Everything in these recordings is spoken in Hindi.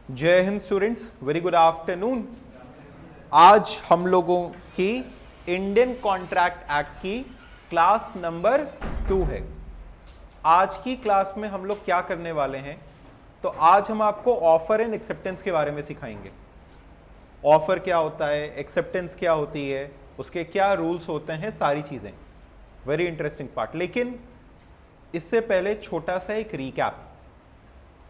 जय Hind students, very good afternoon. आज हम लोगों की इंडियन कॉन्ट्रैक्ट एक्ट की क्लास नंबर 2 है। आज की क्लास में हम लोग क्या करने वाले हैं, तो आज हम आपको ऑफर एंड एक्सेप्टेंस के बारे में सिखाएंगे। ऑफर क्या होता है, एक्सेप्टेंस क्या होती है, उसके क्या रूल्स होते हैं, सारी चीजें। Very interesting part. लेकिन इससे पहले छोटा सा एक रीकैप।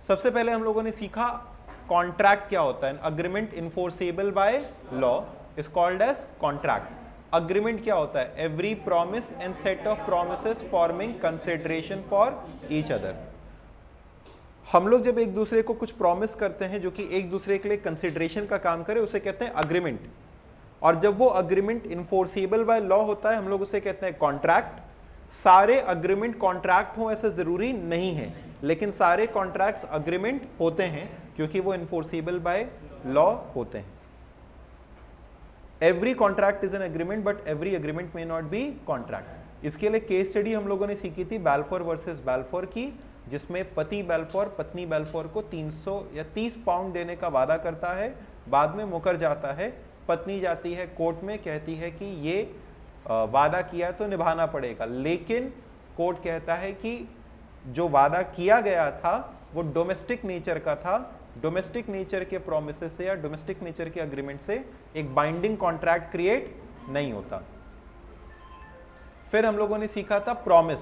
सबसे पहले हम लोगों ने सीखा कॉन्ट्रैक्ट क्या होता है। Agreement enforceable by law is called as contract. Agreement क्या होता है? Every promise and set of promises forming consideration for each other. हम लोग जब एक दूसरे को कुछ प्रॉमिस करते हैं जो कि एक दूसरे के लिए कंसिडरेशन का काम करे, उसे कहते हैं अग्रीमेंट। और जब वो अग्रीमेंट इन्फोर्सेबल बाय लॉ होता है, हम लोग उसे कहते हैं कॉन्ट्रैक्ट। सारे अग्रीमेंट कॉन्ट्रैक्ट हो ऐसा जरूरी नहीं है, लेकिन सारे कॉन्ट्रैक्ट्स अग्रीमेंट होते हैं क्योंकि वो इन्फोर्सेबल बाय लॉ होते हैं। Every contract is an agreement but every agreement may not be contract. इसके लिए केस स्टडी हम लोगों ने सीखी थी बैल्फोर वर्सेस बैल्फोर की, जिसमें पति बैल्फोर पत्नी बैल्फोर को 300 या 30 पाउंड देने का वादा करता है, बाद में मुकर जाता है। पत्नी जाती है कोर्ट में, कहती है कि ये वादा किया तो निभाना पड़ेगा, लेकिन कोर्ट कहता है कि जो वादा किया गया था वो डोमेस्टिक नेचर का था। डोमेस्टिक नेचर के प्रोमिसेस से या डोमेस्टिक नेचर के अग्रीमेंट से एक बाइंडिंग कॉन्ट्रैक्ट क्रिएट नहीं होता। फिर हम लोगों ने सीखा था promise.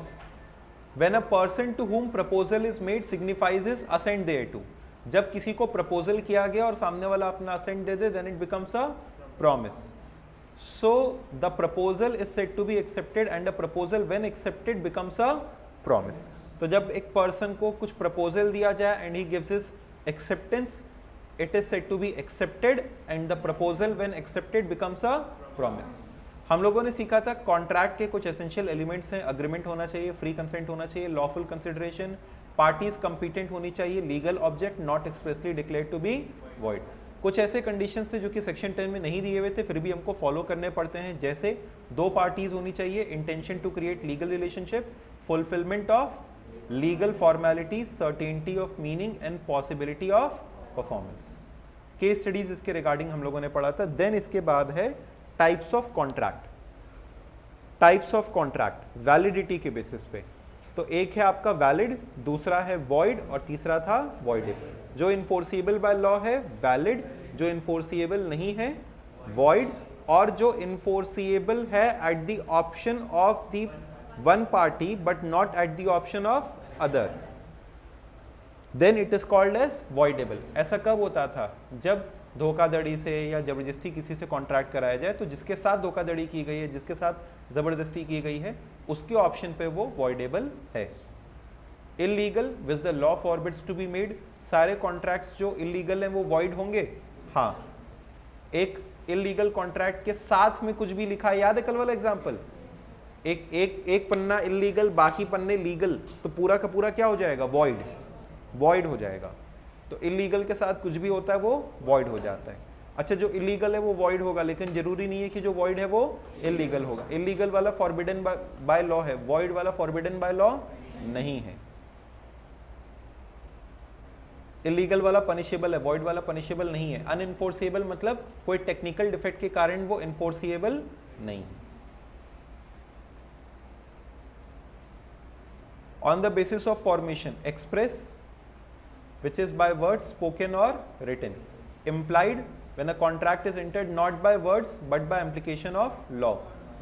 When a person to whom proposal is made signifies his assent thereto. जब किसी को प्रपोजल किया गया और सामने वाला अपना असेंट दे दे, then it becomes a promise. So the proposal is said to be accepted and a proposal when accepted becomes a promise. तो जब एक पर्सन को कुछ प्रपोजल दिया जाए and he gives his acceptance, it is said to be accepted and the proposal when accepted becomes a promise. हम लोगों ने सीखा था कॉन्ट्रैक्ट के कुछ एसेंशियल एलिमेंट्स हैं। अग्रीमेंट होना चाहिए, फ्री कंसेंट होना चाहिए, लॉफुल कंसिडरेशन, पार्टीज कंपिटेंट होनी चाहिए, legal object not expressly declared to be void. कुछ ऐसे कंडीशंस थे जो कि सेक्शन 10 में नहीं दिए हुए थे, फिर भी हमको फॉलो करने पड़ते हैं, जैसे 2 पार्टीज होनी चाहिए, intention to create legal relationship, fulfilment of legal formalities, certainty of meaning and possibility of performance. Case studies इसके रिगार्डिंग हम लोगों ने पढ़ा था। देन इसके बाद है types of contract. Types of contract validity के बेसिस पे, तो एक है आपका वैलिड, दूसरा है वॉइड और तीसरा था वॉइडेबल। जो इन्फोर्सिबल बाय लॉ है वैलिड, जो इन्फोर्सिबल नहीं है वॉइड, और जो इन्फोर्सिबल है at the option of the one party but not at the option of other, then it is called as voidable. ऐसा कब होता था? जब धोखाधड़ी से या जबरदस्ती किसी से कॉन्ट्रैक्ट कराया जाए, तो जिसके साथ धोखाधड़ी की गई है, जिसके साथ जबरदस्ती की गई है, उसके ऑप्शन पे वो वॉइडेबल है। Illegal which the law forbids to be made. सारे कॉन्ट्रैक्ट्स जो इलीगल हैं वो वॉइड होंगे। हाँ, एक इलीगल कॉन्ट्रैक्ट के साथ में कुछ भी लिखा है, याद है कल वाला एग्जांपल? एक पन्ना इलीगल, बाकी पन्ने लीगल, तो पूरा का पूरा क्या हो जाएगा? वॉइड हो जाएगा। तो इलीगल के साथ कुछ भी होता है वो वॉइड हो जाता है। अच्छा, जो इलीगल है वो वॉइड होगा, लेकिन जरूरी नहीं है कि जो वॉइड है वो इलीगल होगा। इलीगल वाला फॉरबिडन बाय लॉ है, वॉइड वाला फॉरबिडन बाय लॉ नहीं है। इलीगल वाला पनिशेबल है, वॉइड वाला पनिशेबल नहीं है। अनइन्फोर्सेबल मतलब कोई टेक्निकल डिफेक्ट के कारण वो इन्फोर्सिएबल नहीं है। On the basis of formation, express which is by words spoken or written. Implied when a contract is entered not by words but by implication of law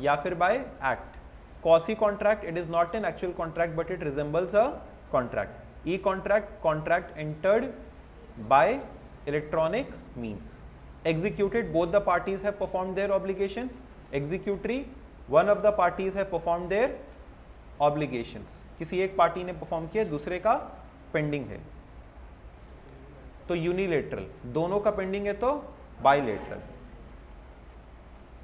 या फिर by act. Quasi contract, it is not an actual contract but it resembles a contract. E-contract, contract entered by electronic means. Executed, both the parties have performed their obligations. Executory, one of the parties have performed their obligations. किसी एक पार्टी ने परफॉर्म किया, दूसरे का पेंडिंग है। तो यूनिलेटरल, दोनों का पेंडिंग है तो बाइलेटरल।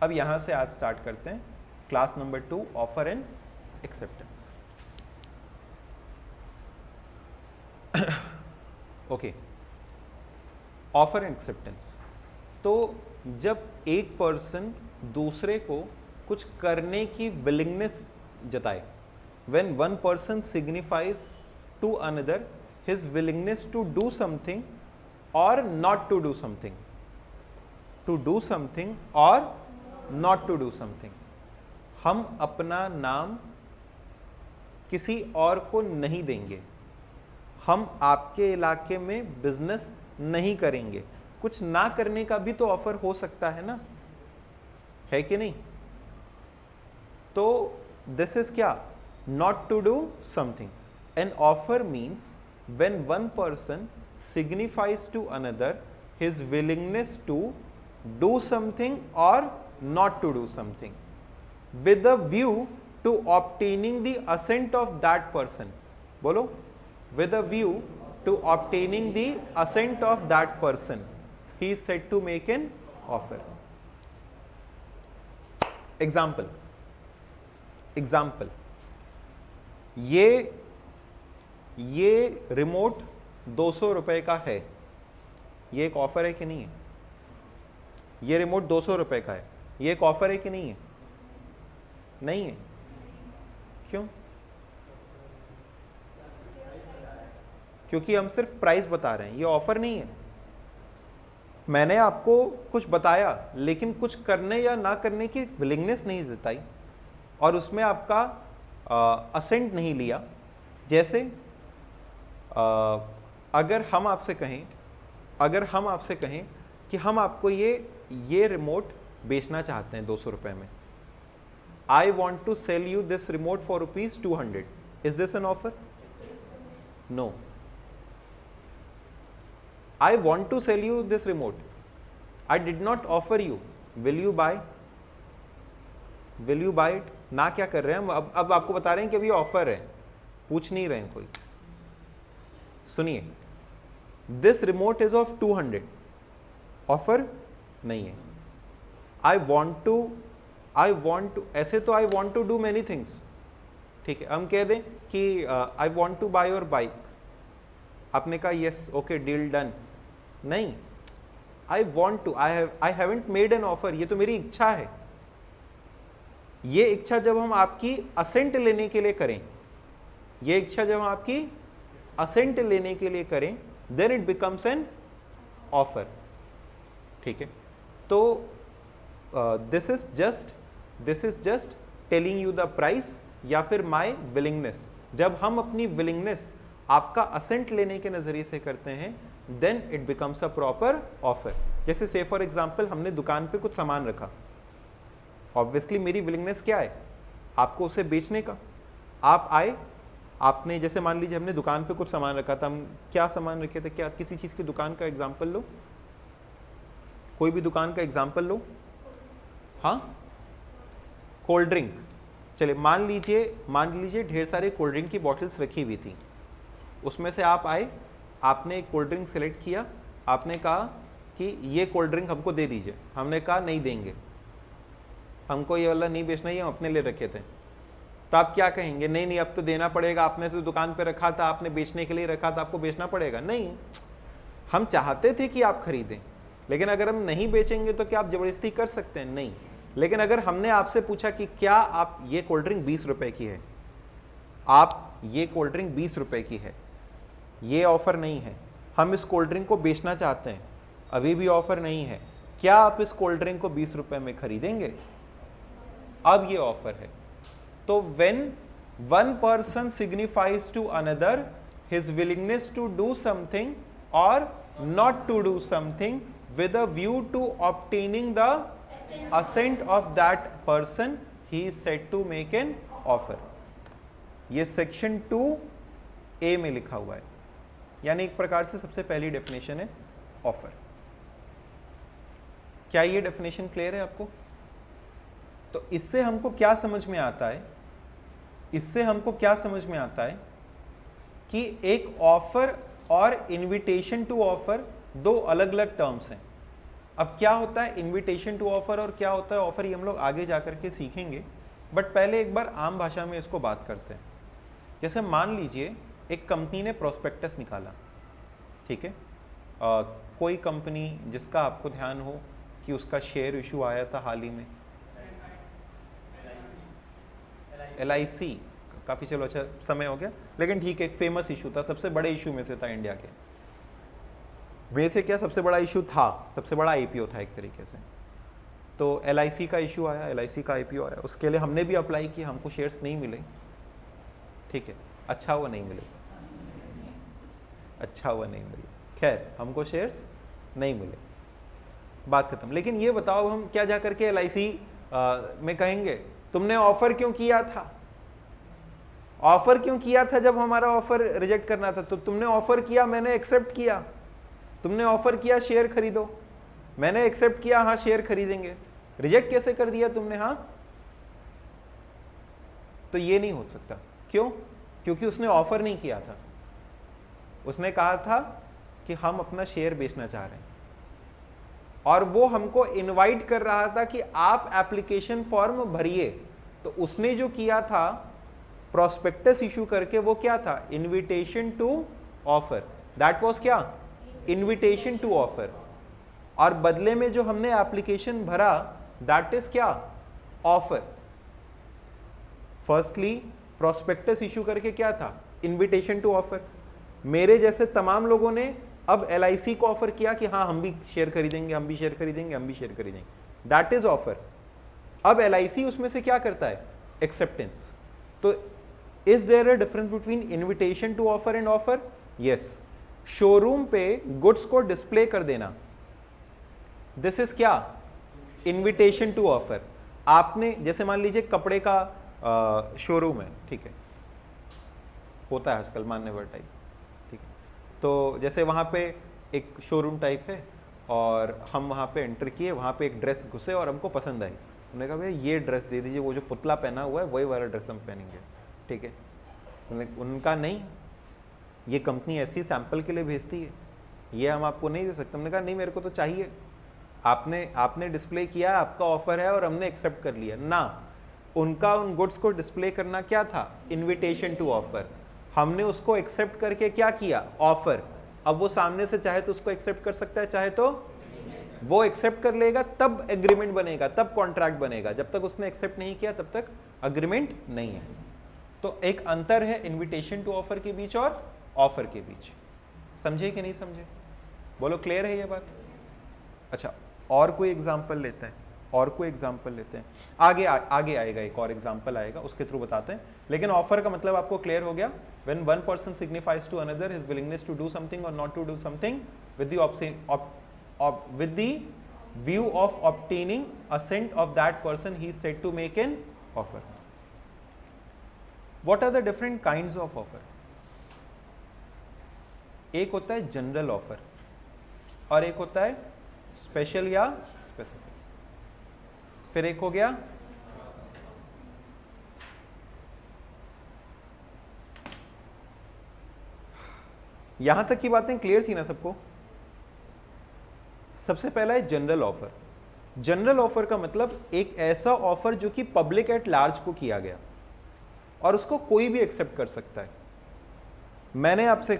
अब यहां से आज स्टार्ट करते हैं class number 2, offer and acceptance. Okay, offer and acceptance. तो जब एक पर्सन दूसरे को कुछ करने की विलिंगनेस जताए, when one person signifies to another his willingness to do something और not to do something, to do something और नॉट टू डू समथिंग। हम अपना नाम किसी और को नहीं देंगे, हम आपके इलाके में बिजनेस नहीं करेंगे। कुछ ना करने का भी तो ऑफर हो सकता है ना, है कि नहीं? तो दिस इज क्या? Not to do something. An offer means when one person signifies to another his willingness to do something और not to do something with a view to obtaining the assent of that person. बोलो, with a view to obtaining the assent of that person, he is said to make an offer. Example, ये रिमोट 200 रुपए का है, ये एक ऑफर है कि नहीं है? ये रिमोट 200 रुपए का है, ये एक ऑफर है कि नहीं है? नहीं है। क्यों? क्योंकि हम सिर्फ प्राइस बता रहे हैं, ये ऑफर नहीं है। मैंने आपको कुछ बताया लेकिन कुछ करने या ना करने की विलिंगनेस नहीं जताई और उसमें आपका असेंट नहीं लिया। जैसे अगर हम आपसे कहें कि हम आपको ये रिमोट बेचना चाहते हैं 200 रुपए में, I want to sell you this remote for rupees 200. Is this an offer? No. I want to sell you this remote. I did not offer you. Will you buy? Will you buy it? ना क्या कर रहे हैं हम? अब आपको बता रहे हैं कि अभी ऑफर है, पूछ नहीं रहे हैं कोई। सुनिए, this remote is of 200. Offer नहीं है। I want to, ऐसे तो I want to do many things, ठीक है। हम कह दें कि I want to buy your bike, आपने कहा yes, okay, deal done। नहीं, I want to, I haven't made an offer, ये तो मेरी इच्छा है। ये इच्छा जब हम आपकी असेंट लेने के लिए करें, then it becomes an offer, ठीक है। तो this is just telling you the price या फिर my willingness। जब हम अपनी willingness आपका असेंट लेने के नजरिए से करते हैं, then it becomes a proper offer। जैसे say for example, हमने दुकान पे कुछ सामान रखा, obviously मेरी willingness क्या है? आपको उसे बेचने का। आप आए, आपने जैसे मान लीजिए हमने दुकान पे कुछ सामान रखा था, हम क्या सामान रखे थे? क्या किसी चीज की दुकान का एग्जाम्पल लो, कोई भी दुकान का एग्जाम्पल लो। हाँ, कोल्ड ड्रिंक। चलिए मान लीजिए ढेर सारे कोल्ड ड्रिंक की बॉटल्स रखी हुई थी, उसमें से आप आए, आपने एक कोल्ड ड्रिंक सेलेक्ट किया, आपने कहा कि ये कोल्ड ड्रिंक हमको दे दीजिए। हमने कहा नहीं देंगे, हमको ये वाला नहीं बेचना, ये हम अपने लिए रखे थे। तो आप क्या कहेंगे? नहीं, अब तो देना पड़ेगा, आपने तो दुकान पे रखा था, आपने बेचने के लिए रखा था, आपको बेचना पड़ेगा। नहीं, हम चाहते थे कि आप खरीदें, लेकिन अगर हम नहीं बेचेंगे तो क्या आप जबरदस्ती कर सकते हैं? नहीं। लेकिन अगर हमने आपसे पूछा कि क्या आप ये कोल्ड ड्रिंक 20 रुपए की है, आप ये कोल्ड ड्रिंक 20 रुपए की है, ये ऑफर नहीं है, हम इस कोल्ड ड्रिंक को बेचना चाहते हैं, अभी भी ऑफर नहीं है, क्या आप इस कोल्ड ड्रिंक को 20 रुपए में खरीदेंगे? अब ये ऑफर है। तो when one person signifies to another his willingness to do something और not to do something with a view to obtaining the assent of that person, he is said to make an offer। ये सेक्शन 2A में लिखा हुआ है, यानी एक प्रकार से सबसे पहली डेफिनेशन है ऑफर। क्या ये डेफिनेशन क्लियर है आपको? तो इससे हमको क्या समझ में आता है कि एक ऑफर और इनविटेशन टू ऑफर दो अलग अलग टर्म्स हैं। अब क्या होता है इनविटेशन टू ऑफर और क्या होता है ऑफर, ये हम लोग आगे जाकर के सीखेंगे, बट पहले एक बार आम भाषा में इसको बात करते हैं। जैसे मान लीजिए एक कंपनी ने प्रोस्पेक्टस निकाला, ठीक है, कोई कंपनी जिसका आपको ध्यान हो कि उसका शेयर इशू आया था हाल ही में, LIC, काफ़ी चलो अच्छा समय हो गया, लेकिन ठीक है, एक फेमस इशू था, सबसे बड़े इशू में से था इंडिया के। में से क्या सबसे बड़ा इशू था, सबसे बड़ा आईपीओ था एक तरीके से। तो एलआईसी का इशू आया, एलआईसी का आईपीओ आया, उसके लिए हमने भी अप्लाई किया, हमको शेयर्स नहीं मिले, ठीक है, अच्छा हुआ नहीं मिले, अच्छा हुआ नहीं मिले, खैर हमको शेयर्स नहीं मिले, बात खत्म। लेकिन ये बताओ हम क्या जा करके एलआईसी में कहेंगे तुमने ऑफर क्यों किया था, ऑफर क्यों किया था जब हमारा ऑफर रिजेक्ट करना था? तो तुमने ऑफर किया, मैंने एक्सेप्ट किया, तुमने ऑफर किया शेयर खरीदो, मैंने एक्सेप्ट किया, हाँ शेयर खरीदेंगे, रिजेक्ट कैसे कर दिया तुमने? हाँ, तो ये नहीं हो सकता। क्यों? क्योंकि उसने ऑफर नहीं किया था, उसने कहा था कि हम अपना शेयर बेचना चाह रहे हैं, और वो हमको इनवाइट कर रहा था कि आप एप्लीकेशन फॉर्म भरिए। तो उसने जो किया था प्रोस्पेक्टस इशू करके, वो क्या था? Invitation to offer, that was क्या? Invitation to offer. और बदले में जो हमने एप्लीकेशन भरा दैट इज क्या? ऑफर। फर्स्टली प्रोस्पेक्टस इशू करके क्या था? Invitation to offer. मेरे जैसे तमाम लोगों ने अब एलआईसी को ऑफर किया कि हाँ हम भी शेयर खरीदेंगे, हम भी शेयर खरीदेंगे, हम भी शेयर खरीदेंगे, दैट इज ऑफर। अब एलआईसी उसमें से क्या करता है? एक्सेप्टेंस। तो is there a difference between invitation to offer and offer? Yes. Showroom पे गुड्स को डिस्प्ले कर देना, दिस इज क्या? Invitation to offer. आपने जैसे मान लीजिए कपड़े का शोरूम है, ठीक है, होता है आजकल मान्यवर टाइप, ठीक है, तो जैसे वहाँ पे एक शोरूम टाइप है और हम वहाँ पे एंटर किए, वहाँ पे एक ड्रेस घुसे और हमको पसंद आई, उन्होंने कहा भैया ये ड्रेस दे दीजिए, वो जो पुतला पहना हुआ है वही वाला ड्रेस हम पहनेंगे, ठीक है। उनका नहीं, ये कंपनी ऐसी सैंपल के लिए भेजती है, ये हम आपको नहीं दे सकते। हमने कहा नहीं मेरे को तो चाहिए, आपने डिस्प्ले किया, आपका ऑफर है और हमने एक्सेप्ट कर लिया ना। उनका उन गुड्स को डिस्प्ले करना क्या था? Invitation to offer. हमने उसको एक्सेप्ट करके क्या किया? ऑफर। अब वो सामने से चाहे तो उसको एक्सेप्ट कर सकता है, चाहे तो वो एक्सेप्ट कर लेगा, तब एग्रीमेंट बनेगा, तब कॉन्ट्रैक्ट बनेगा। जब तक उसने एक्सेप्ट नहीं किया तब तक अग्रीमेंट नहीं है। तो एक अंतर है इनविटेशन टू ऑफर के बीच और ऑफर के बीच। समझे कि नहीं समझे? बोलो क्लियर है ये बात? अच्छा, और कोई एग्जाम्पल लेते हैं, और कोई एग्जाम्पल लेते हैं, आगे आएगा एक और एग्जाम्पल आएगा, उसके थ्रू बताते हैं। लेकिन ऑफर का मतलब आपको क्लियर हो गया? When one person signifies to another his willingness to do something और not to do something with the view of obtaining assent of that person he is said to make an offer. What are the different kinds of offer? एक होता है जनरल ऑफर और एक होता है स्पेशल या स्पेसिफिक। फिर एक हो गया यहां तक की बातें क्लियर थी ना सबको? सबसे पहला है जनरल ऑफर। जनरल ऑफर का मतलब एक ऐसा ऑफर जो कि पब्लिक एट लार्ज को किया गया और उसको कोई भी एक्सेप्ट कर सकता है। मैंने आपसे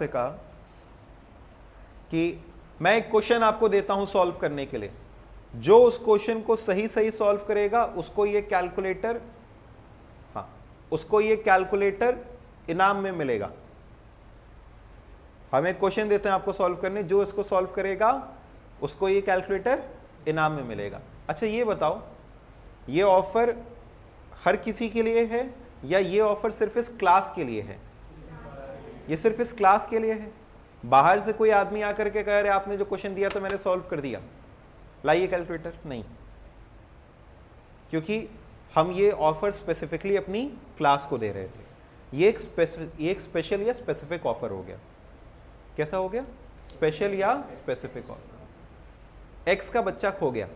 कहा कि मैं एक क्वेश्चन आपको देता हूं सॉल्व करने के लिए, जो उस क्वेश्चन को सही सॉल्व करेगा उसको ये कैलकुलेटर इनाम में मिलेगा। हम एक क्वेश्चन देते हैं आपको सॉल्व करने, जो इसको सॉल्व करेगा उसको ये कैलकुलेटर इनाम में मिलेगा। अच्छा ये बताओ, ये ऑफर हर किसी के लिए है या ये ऑफर सिर्फ इस क्लास के लिए है? ये सिर्फ इस क्लास के लिए है। बाहर से कोई आदमी आकर के कह रहे आपने जो क्वेश्चन दिया तो मैंने सॉल्व कर दिया, लाइए कैलकुलेटर, नहीं, क्योंकि हम ये ऑफर स्पेसिफिकली अपनी क्लास को दे रहे थे। ये एक स्पेशल या स्पेसिफिक ऑफर हो गया। कैसा हो गया? स्पेशल या स्पेसिफिक ऑफर। एक्स का बच्चा खो गया,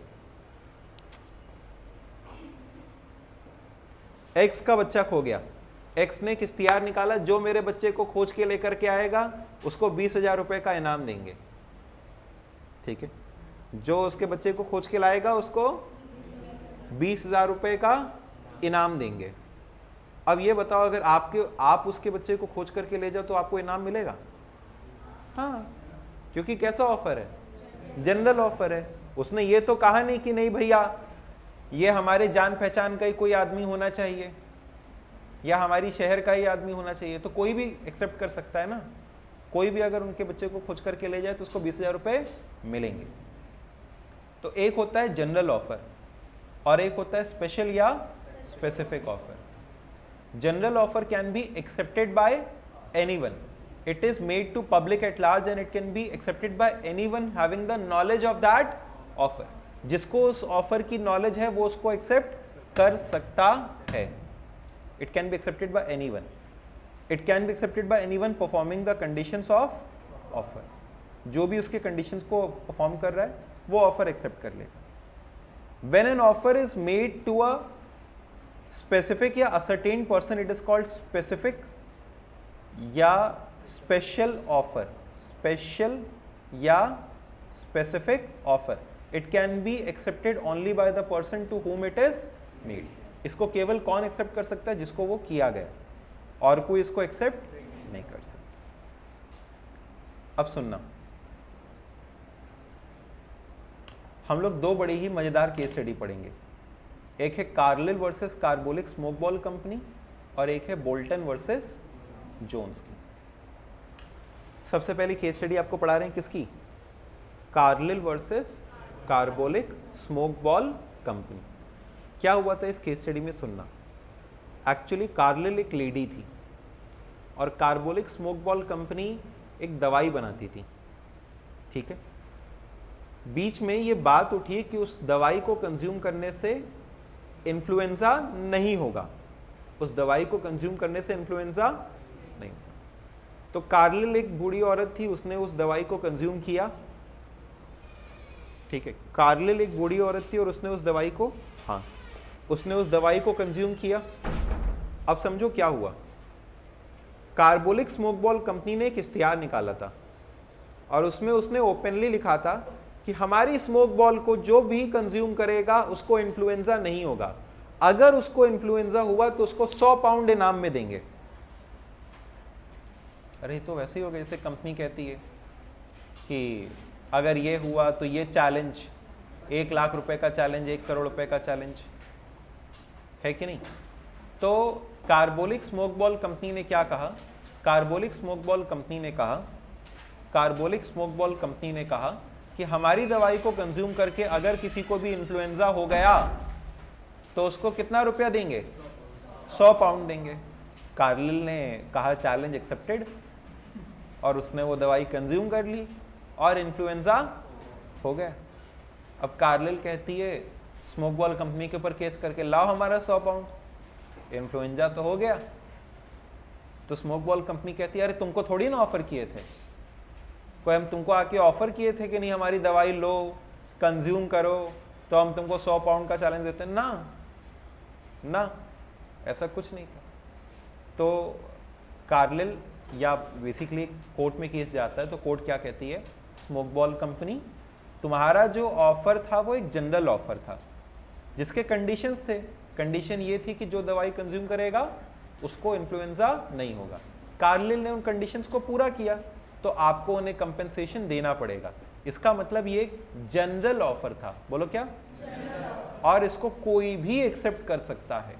एक्स का बच्चा खो गया, एक्स ने एक इख्तियार निकाला, जो मेरे बच्चे को खोज के लेकर के आएगा उसको 20,000 रुपए का इनाम देंगे, ठीक है। जो उसके बच्चे को खोज के लाएगा उसको 20,000 रुपए का इनाम देंगे। अब ये बताओ, अगर आप उसके बच्चे को खोज करके ले जाओ तो आपको इनाम मिलेगा? हाँ, क्योंकि कैसा ऑफर है? जनरल ऑफर है। उसने ये तो कहा नहीं कि नहीं भैया ये हमारे जान पहचान का ही कोई आदमी होना चाहिए या हमारी शहर का ही आदमी होना चाहिए, तो कोई भी एक्सेप्ट कर सकता है ना। कोई भी अगर उनके बच्चे को खोज करके ले जाए तो उसको 20,000 रुपये मिलेंगे। तो एक होता है जनरल ऑफर और एक होता है स्पेशल या specific offer. General offer can be accepted by anyone, it is made to public at large and it can be accepted by anyone having the knowledge of that offer। जिसको उस ऑफर की नॉलेज है वो उसको एक्सेप्ट कर सकता है। It can be accepted by anyone, it can be accepted by anyone performing the conditions of offer। जो भी उसके conditions को perform कर रहा है वो ऑफर एक्सेप्ट कर लेगा। When an offer is made to a specific या ascertained person, it is called specific या स्पेशल ऑफर। स्पेशल या specific offer, it can be accepted only by the person to whom it is made. इसको केवल कौन एक्सेप्ट कर सकता है? जिसको वो किया गया, और कोई इसको एक्सेप्ट नहीं कर सकता। अब सुनना, हम लोग दो बड़ी ही मजेदार केस स्टडी पढ़ेंगे। एक है Carlill versus Carbolic Smoke Ball company और एक है बोल्टन वर्सेस जोन्स की। सबसे पहली केस स्टडी आपको पढ़ा रहे हैं किसकी? Carlill versus Carbolic Smoke Ball company. क्या हुआ था इस केस स्टडी में? सुनना। एक्चुअली कार्लिल एक लेडी थी और कार्बोलिक स्मोक बॉल कंपनी एक दवाई बनाती थी, ठीक है। बीच में ये बात उठी कि उस दवाई को कंज्यूम करने से इन्फ्लुएंजा नहीं होगा, उस दवाई को कंज्यूम करने से इन्फ्लुएंजा नहीं। तो कार्लिल एक बूढ़ी औरत थी, उसने उस दवाई को कंज्यूम किया, ठीक है। कार्लिल एक बूढ़ी औरत थी और उसने उस दवाई को, हाँ, उसने उस दवाई को कंज्यूम किया। अब समझो क्या हुआ। कार्बोलिक स्मोक बॉल कंपनी ने एक इश्तिहार निकाला था और उसमें उसने ओपनली लिखा था कि हमारी स्मोक बॉल को जो भी कंज्यूम करेगा उसको इन्फ्लुएंजा नहीं होगा, अगर उसको इन्फ्लुएंजा हुआ तो उसको 100 पाउंड इनाम में देंगे। अरे तो वैसे ही हो गया जैसे कंपनी कहती है कि अगर ये हुआ तो ये चैलेंज, 1 लाख रुपए का चैलेंज, 1 करोड़ रुपए का चैलेंज, है कि नहीं? तो कार्बोलिक स्मोक बॉल कंपनी ने क्या कहा? कार्बोलिक स्मोक बॉल कंपनी ने कहा, कार्बोलिक स्मोक बॉल कंपनी ने कहा कि हमारी दवाई को कंज्यूम करके अगर किसी को भी इन्फ्लुएंजा हो गया तो उसको कितना रुपया देंगे? 100 पाउंड देंगे। कार्लिल ने कहा चैलेंज एक्सेप्टेड और उसने वो दवाई कंज्यूम कर ली और इन्फ्लुएंजा हो गया। अब कार्लिल कहती है स्मोक बॉल कंपनी के ऊपर केस करके लाओ हमारा 100 पाउंड, इन्फ्लुएंजा तो हो गया। तो स्मोक बॉल कंपनी कहती है अरे तुमको थोड़ी ना ऑफर किए थे, कोई हम तुमको आके ऑफर किए थे कि नहीं हमारी दवाई लो, कंज्यूम करो तो हम तुमको 100 पाउंड का चैलेंज देते? ना, ऐसा कुछ नहीं था। तो कार्लिल, या बेसिकली कोर्ट में केस जाता है तो कोर्ट क्या कहती है, स्मोक बॉल कंपनी तुम्हारा जो ऑफर था वो एक जनरल ऑफर था जिसके कंडीशंस थे। कंडीशन ये थी कि जो दवाई कंज्यूम करेगा उसको इन्फ्लुएंजा नहीं होगा। कार्लिल ने उन कंडीशंस को पूरा किया तो आपको उन्हें कंपेंसेशन देना पड़ेगा। इसका मतलब ये जनरल ऑफर था। बोलो क्या? और इसको कोई भी एक्सेप्ट कर सकता है।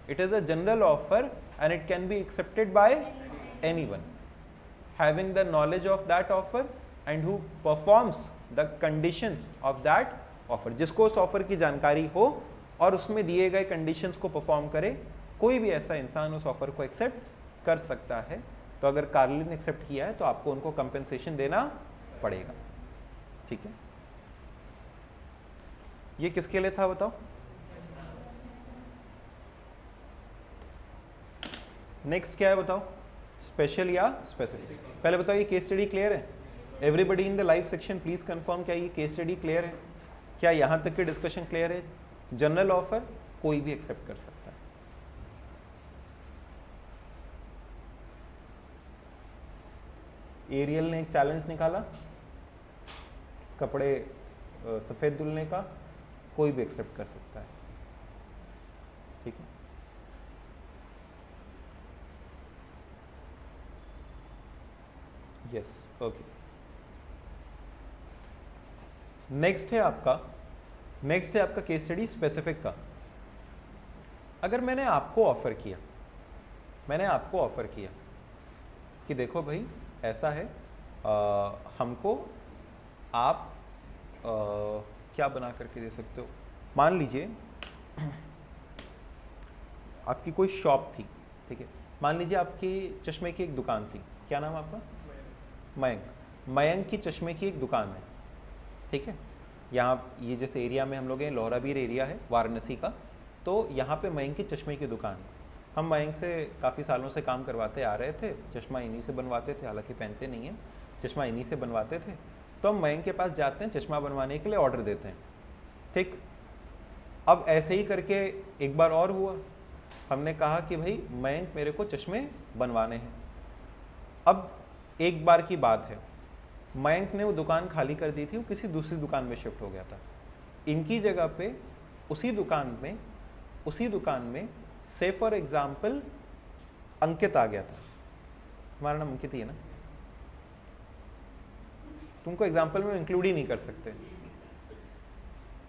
It is a general offer and it can be accepted by anyone having the knowledge of that offer and who performs the conditions of that offer। जिसको उस ऑफर की जानकारी हो और उसमें दिए गए कंडीशंस को परफॉर्म करे, कोई भी ऐसा इंसान उस ऑफर को एक्सेप्ट कर सकता है। तो अगर कार्लिल ने एक्सेप्ट किया है तो आपको उनको कंपेंसेशन देना पड़ेगा, ठीक है। ये किसके लिए था बताओ? नेक्स्ट क्या है बताओ? स्पेशल या स्पेसिफिक? पहले बताओ ये केस स्टडी क्लियर है? Everybody in the live section please confirm, क्या ये केस स्टडी क्लियर है? क्या यहां तक की डिस्कशन क्लियर है? जनरल ऑफर कोई भी एक्सेप्ट कर सकता है। एरियल ने एक चैलेंज निकाला कपड़े सफेद धुलने का, कोई भी एक्सेप्ट कर सकता है, ठीक है। Yes, okay. नेक्स्ट है आपका केस स्टडी स्पेसिफिक का। अगर मैंने आपको ऑफर किया कि देखो भाई ऐसा है, हमको आप क्या बना करके दे सकते हो? मान लीजिए आपकी कोई शॉप थी, ठीक है, मान लीजिए आपकी चश्मे की एक दुकान थी, क्या नाम आपका? मयंक। मयंक की चश्मे की एक दुकान है, ठीक है। यहाँ ये जिस एरिया में हम लोग हैं, लोहराबीर एरिया है वाराणसी का, तो यहाँ पे मयंक की चश्मे की दुकान है। हम मयंक से काफ़ी सालों से काम करवाते आ रहे थे, चश्मा इन्हीं से बनवाते थे, हालांकि पहनते नहीं हैं, चश्मा इन्हीं से बनवाते थे। तो हम मयंक के पास जाते हैं, चश्मा बनवाने के लिए ऑर्डर देते हैं, ठीक। अब ऐसे ही करके एक बार और हुआ, हमने कहा कि भाई मयंक मेरे को चश्मे बनवाने हैं। अब एक बार की बात है, मयंक ने वो दुकान खाली कर दी थी, वो किसी दूसरी दुकान में शिफ्ट हो गया था। इनकी जगह पे उसी दुकान में से फॉर एग्जाम्पल अंकित आ गया था। हमारा नाम अंकित ही है ना, तुमको एग्जाम्पल में इंक्लूड ही नहीं कर सकते,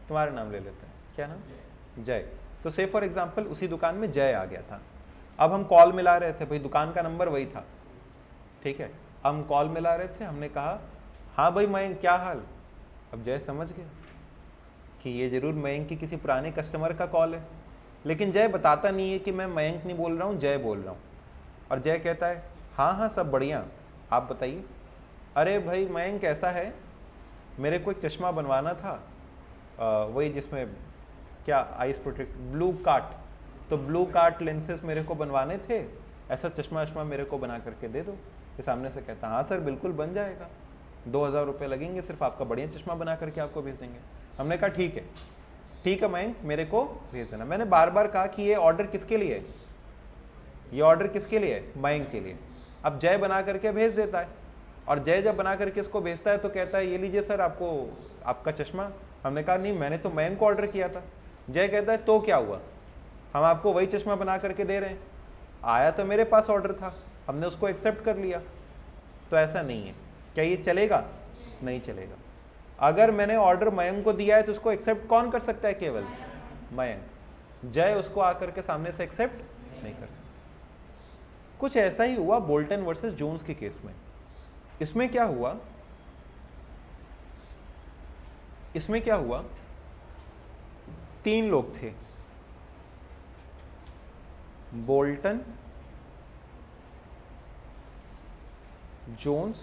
तुम्हारा नाम ले लेते हैं, क्या नाम? जय। तो से फॉर एग्जाम्पल उसी दुकान में जय आ गया था। अब हम कॉल मिला रहे थे, भाई दुकान का नंबर वही था, ठीक है, हम कॉल मिला रहे थे, हमने कहा हाँ भाई मयंक क्या हाल। अब जय समझ गया कि ये जरूर मयंक की किसी पुराने कस्टमर का कॉल है, लेकिन जय बताता नहीं है कि मैं मयंक नहीं बोल रहा हूँ, जय बोल रहा हूँ। और जय कहता है हाँ हाँ सब बढ़िया, आप बताइए। अरे भाई मयंक ऐसा है, मेरे को एक चश्मा बनवाना था, वही जिसमें क्या आइस प्रोटेक्ट, ब्लू कार्ट, तो ब्लू कार्ट लेंसेज मेरे को बनवाने थे, ऐसा चश्मा मेरे को बना करके दे दो। ये सामने से कहता हाँ सर बिल्कुल बन जाएगा, 2000 रुपये लगेंगे सिर्फ, आपका बढ़िया चश्मा बना करके आपको भेज देंगे। हमने कहा ठीक है मयंक मेरे को भेज देना। मैंने बार बार कहा कि ये ऑर्डर किसके लिए है, ये ऑर्डर किसके लिए है? मयंक के लिए। अब जय बना करके भेज देता है, और जय जब बना करके इसको भेजता है तो कहता है ये लीजिए सर आपको आपका चश्मा। हमने कहा नहीं मैंने तो मयंक को ऑर्डर किया था। जय कहता है तो क्या हुआ, हम आपको वही चश्मा बना करके दे रहे हैं, आया तो मेरे पास ऑर्डर था, हमने उसको एक्सेप्ट कर लिया। तो ऐसा नहीं है। क्या ये चलेगा? नहीं चलेगा। अगर मैंने ऑर्डर मयंक को दिया है तो उसको एक्सेप्ट कौन कर सकता है? केवल मयंक। जय उसको आकर के सामने से एक्सेप्ट नहीं कर सकता। कुछ ऐसा ही हुआ बोल्टन वर्सेस जोन्स के केस में। इसमें क्या हुआ, 3 लोग थे, बोल्टन, जोन्स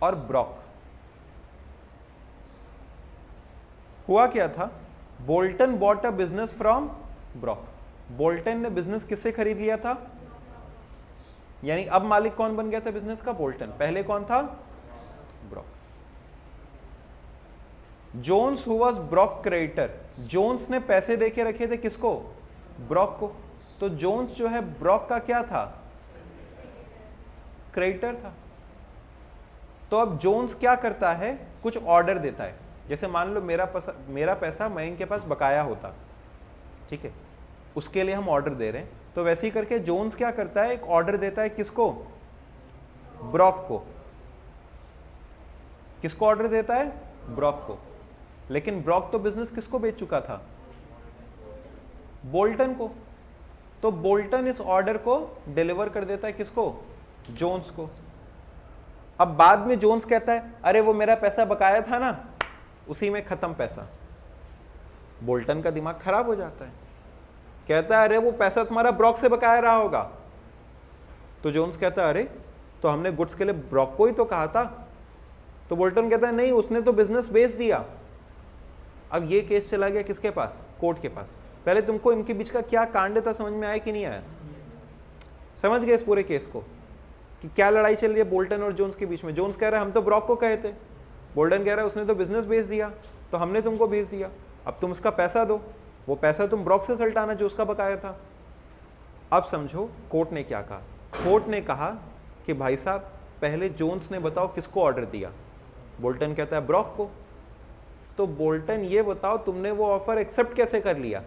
और ब्रॉक। हुआ क्या था, Bolton bought a business from Brock. Bolton ने बिजनेस किससे खरीद लिया था? यानी अब मालिक कौन बन गया था बिजनेस का? बोल्टन। पहले कौन था? Brock. Jones who was Brock creditor, Jones ने पैसे देके रखे थे किसको? ब्रॉक को। तो जोन्स जो है ब्रॉक का क्या था? क्रेडिटर था। तो अब जोन्स क्या करता है, कुछ ऑर्डर देता है। जैसे मान लो मेरा पैसा मयंक के पास बकाया होता, ठीक है, उसके लिए हम ऑर्डर दे रहे हैं, तो वैसे ही करके जोन्स क्या करता है, एक ऑर्डर देता है किसको? ब्रॉक को। किसको ऑर्डर देता है? ब्रॉक को। लेकिन ब्रॉक तो बिजनेस किसको बेच चुका था? बोल्टन को। तो बोल्टन इस ऑर्डर को डिलीवर कर देता है किसको? जोन्स को। अब बाद में जोन्स कहता है अरे वो मेरा पैसा बकाया था ना, उसी में खत्म पैसा। बोल्टन का दिमाग खराब हो जाता है, कहता है अरे वो पैसा तुम्हारा ब्रॉक से बकाया रहा होगा। तो जोन्स कहता है अरे तो हमने गुड्स के लिए ब्रॉक को ही तो कहा था। तो बोल्टन कहता है नहीं, उसने तो बिजनेस बेच दिया। अब ये केस चला गया किसके पास? कोर्ट के पास। पहले तुमको इनके बीच का क्या कांड था समझ में आया कि नहीं आया? समझ गए इस पूरे केस को कि क्या लड़ाई चल रही है बोल्टन और जोन्स के बीच में? जोन्स कह रहा है हम तो ब्रॉक को कहे थे, बोल्टन कह रहा है उसने तो बिजनेस बेच दिया, तो हमने तुमको भेज दिया, अब तुम उसका पैसा दो। वो पैसा तुम ब्रॉक से सल्टाना जो उसका बकाया था। अब समझो कोर्ट ने क्या कहा। कोर्ट ने कहा कि भाई साहब पहले जोन्स ने बताओ किसको ऑर्डर दिया? बोल्टन कहता है ब्रॉक को। तो बोल्टन ये बताओ तुमने वो ऑफर एक्सेप्ट कैसे कर लिया?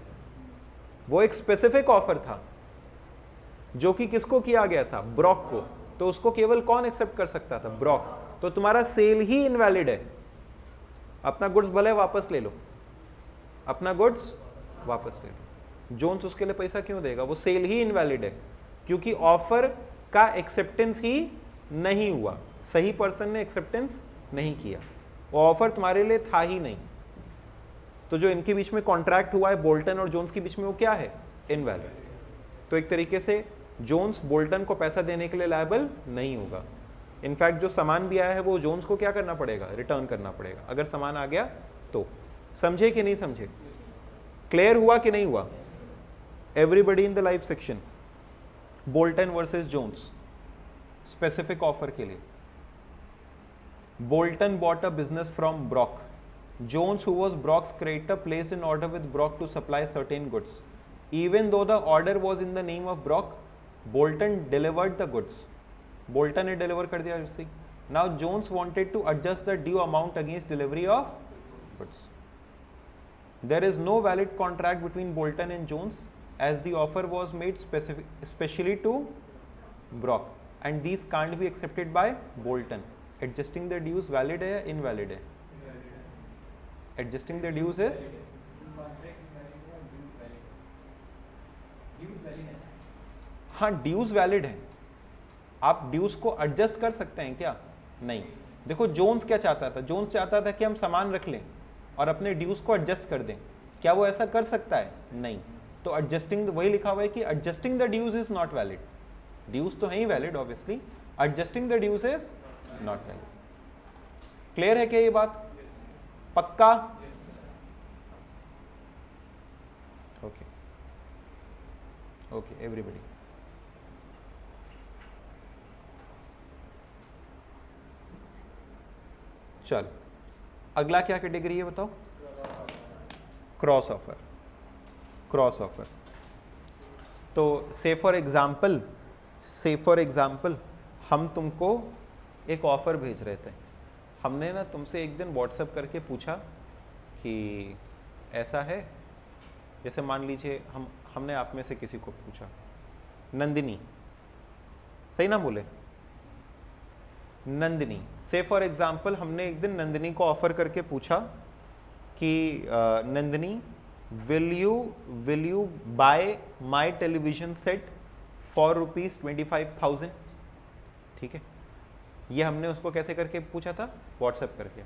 वो एक स्पेसिफिक ऑफर था जो कि किसको किया गया था? ब्रॉक को। तो उसको केवल कौन एक्सेप्ट कर सकता था? ब्रॉक। तो तुम्हारा सेल ही इनवैलिड है। अपना गुड्स भले वापस ले लो, अपना गुड्स वापस ले लो। जोन्स उसके लिए पैसा क्यों देगा? वो सेल ही इनवैलिड है, क्योंकि ऑफर का एक्सेप्टेंस ही नहीं हुआ, सही पर्सन ने एक्सेप्टेंस नहीं किया, वो ऑफर तुम्हारे लिए था ही नहीं। तो जो इनके बीच में कॉन्ट्रैक्ट हुआ है बोल्टन और जोन्स के बीच में, वो क्या है? इनवैलिड। तो एक तरीके से जोन्स बोल्टन को पैसा देने के लिए लायबल नहीं होगा। इनफैक्ट जो सामान भी आया है वो जोन्स को क्या करना पड़ेगा? रिटर्न करना पड़ेगा, अगर सामान आ गया तो। समझे कि नहीं समझे? क्लियर हुआ कि नहीं हुआ? Everybody in the live section, Bolton versus Jones specific offer के लिए। Bolton bought a business from Brock. Jones, who was Brock's creditor, placed an order with Brock to supply certain goods. Even though the order was in the name of Brock, Bolton delivered the goods. Bolton ने deliver कर दिया उसे। Now Jones wanted to adjust the due amount against delivery of goods. There is no valid contract between Bolton and Jones, as the offer was made specially to Brock, and these can't be accepted by Bolton. Adjusting the dues valid है या invalid है? Adjusting the dues is हाँ, ड्यूज वैलिड है। आप ड्यूज को एडजस्ट कर सकते हैं क्या? नहीं। देखो जोन्स क्या चाहता था, जोन्स चाहता था कि हम सामान रख लें और अपने ड्यूज को एडजस्ट कर दें। क्या वो ऐसा कर सकता है? नहीं। तो एडजस्टिंग, वही लिखा हुआ है कि adjusting the dues is not valid. Dues तो है ही valid obviously, adjusting the dues is not valid. Clear है क्या ये बात? पक्का? Okay okay everybody. चल अगला क्या कैटेगरी है बताओ? Cross offer. क्रॉस ऑफर तो से फॉर एग्जाम्पल हम तुमको एक ऑफर भेज रहे थे। हमने ना तुमसे एक दिन व्हाट्सएप करके पूछा कि ऐसा है, जैसे मान लीजिए हमने आप में से किसी को पूछा, नंदिनी, सही ना बोले? नंदिनी, से फॉर एग्जाम्पल हमने एक दिन नंदिनी को ऑफर करके पूछा कि Nandini will you bye my television set for ₹25,000। ठीक है, ये हमने उसको कैसे करके पूछा था? व्हाट्सएप करके।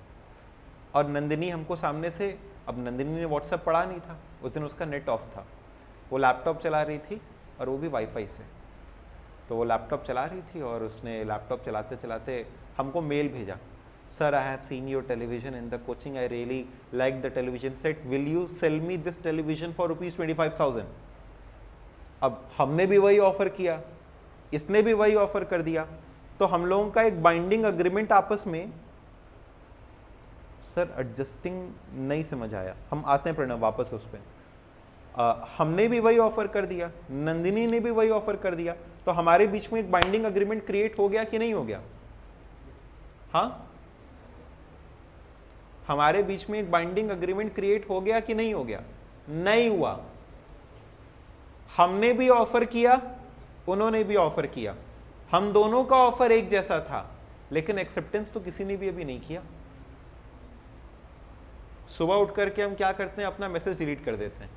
और नंदिनी हमको सामने से, अब नंदिनी ने व्हाट्सएप पढ़ा नहीं था उस दिन, उसका नेट ऑफ था, वो लैपटॉप चला रही थी और वो भी वाईफाई से। तो वो लैपटॉप चला रही थी और उसने लैपटॉप चलाते चलाते हमको मेल भेजा, sir I have seen your television in the coaching, I really like the television set, will you cell me this television for ₹25,000। अब हमने भी वही ऑफर किया, इसने भी वही ऑफर कर दिया, तो हम लोगों का एक बाइंडिंग अग्रीमेंट आपस में, सर एडजस्टिंग नहीं समझ आया, हम आते हैं प्रणव वापस उस पर। हमने भी वही ऑफर कर दिया, नंदिनी ने भी वही ऑफर कर दिया, तो हमारे बीच में एक बाइंडिंग अग्रीमेंट क्रिएट हो गया कि नहीं हो गया? हाँ, हमारे बीच में एक बाइंडिंग अग्रीमेंट क्रिएट हो गया कि नहीं हो गया? नहीं हुआ। हमने भी ऑफर किया, उन्होंने भी ऑफर किया, हम दोनों का ऑफर एक जैसा था, लेकिन एक्सेप्टेंस तो किसी ने भी अभी नहीं किया। सुबह उठ करके हम क्या करते हैं? अपना मैसेज डिलीट कर देते हैं।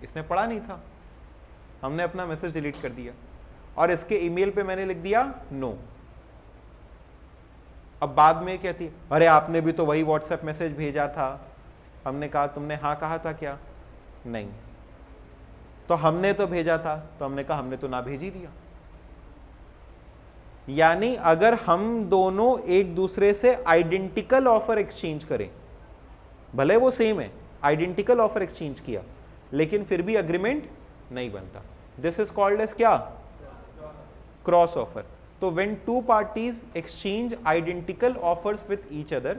इसने पढ़ा नहीं था, हमने अपना मैसेज डिलीट कर दिया और इसके ईमेल पे मैंने लिख दिया नो। अब बाद में कहती है, अरे आपने भी तो वही व्हाट्सएप मैसेज भेजा था। हमने कहा तुमने हाँ कहा था क्या? नहीं। तो हमने तो भेजा था, तो हमने कहा हमने तो ना भेज ही दिया। यानी अगर हम दोनों एक दूसरे से आइडेंटिकल ऑफर एक्सचेंज करें, भले वो सेम है, आइडेंटिकल ऑफर एक्सचेंज किया, लेकिन फिर भी अग्रीमेंट नहीं बनता, दिस इज कॉल्ड एज क्या? Cross offer. तो when two parties exchange identical offers with each other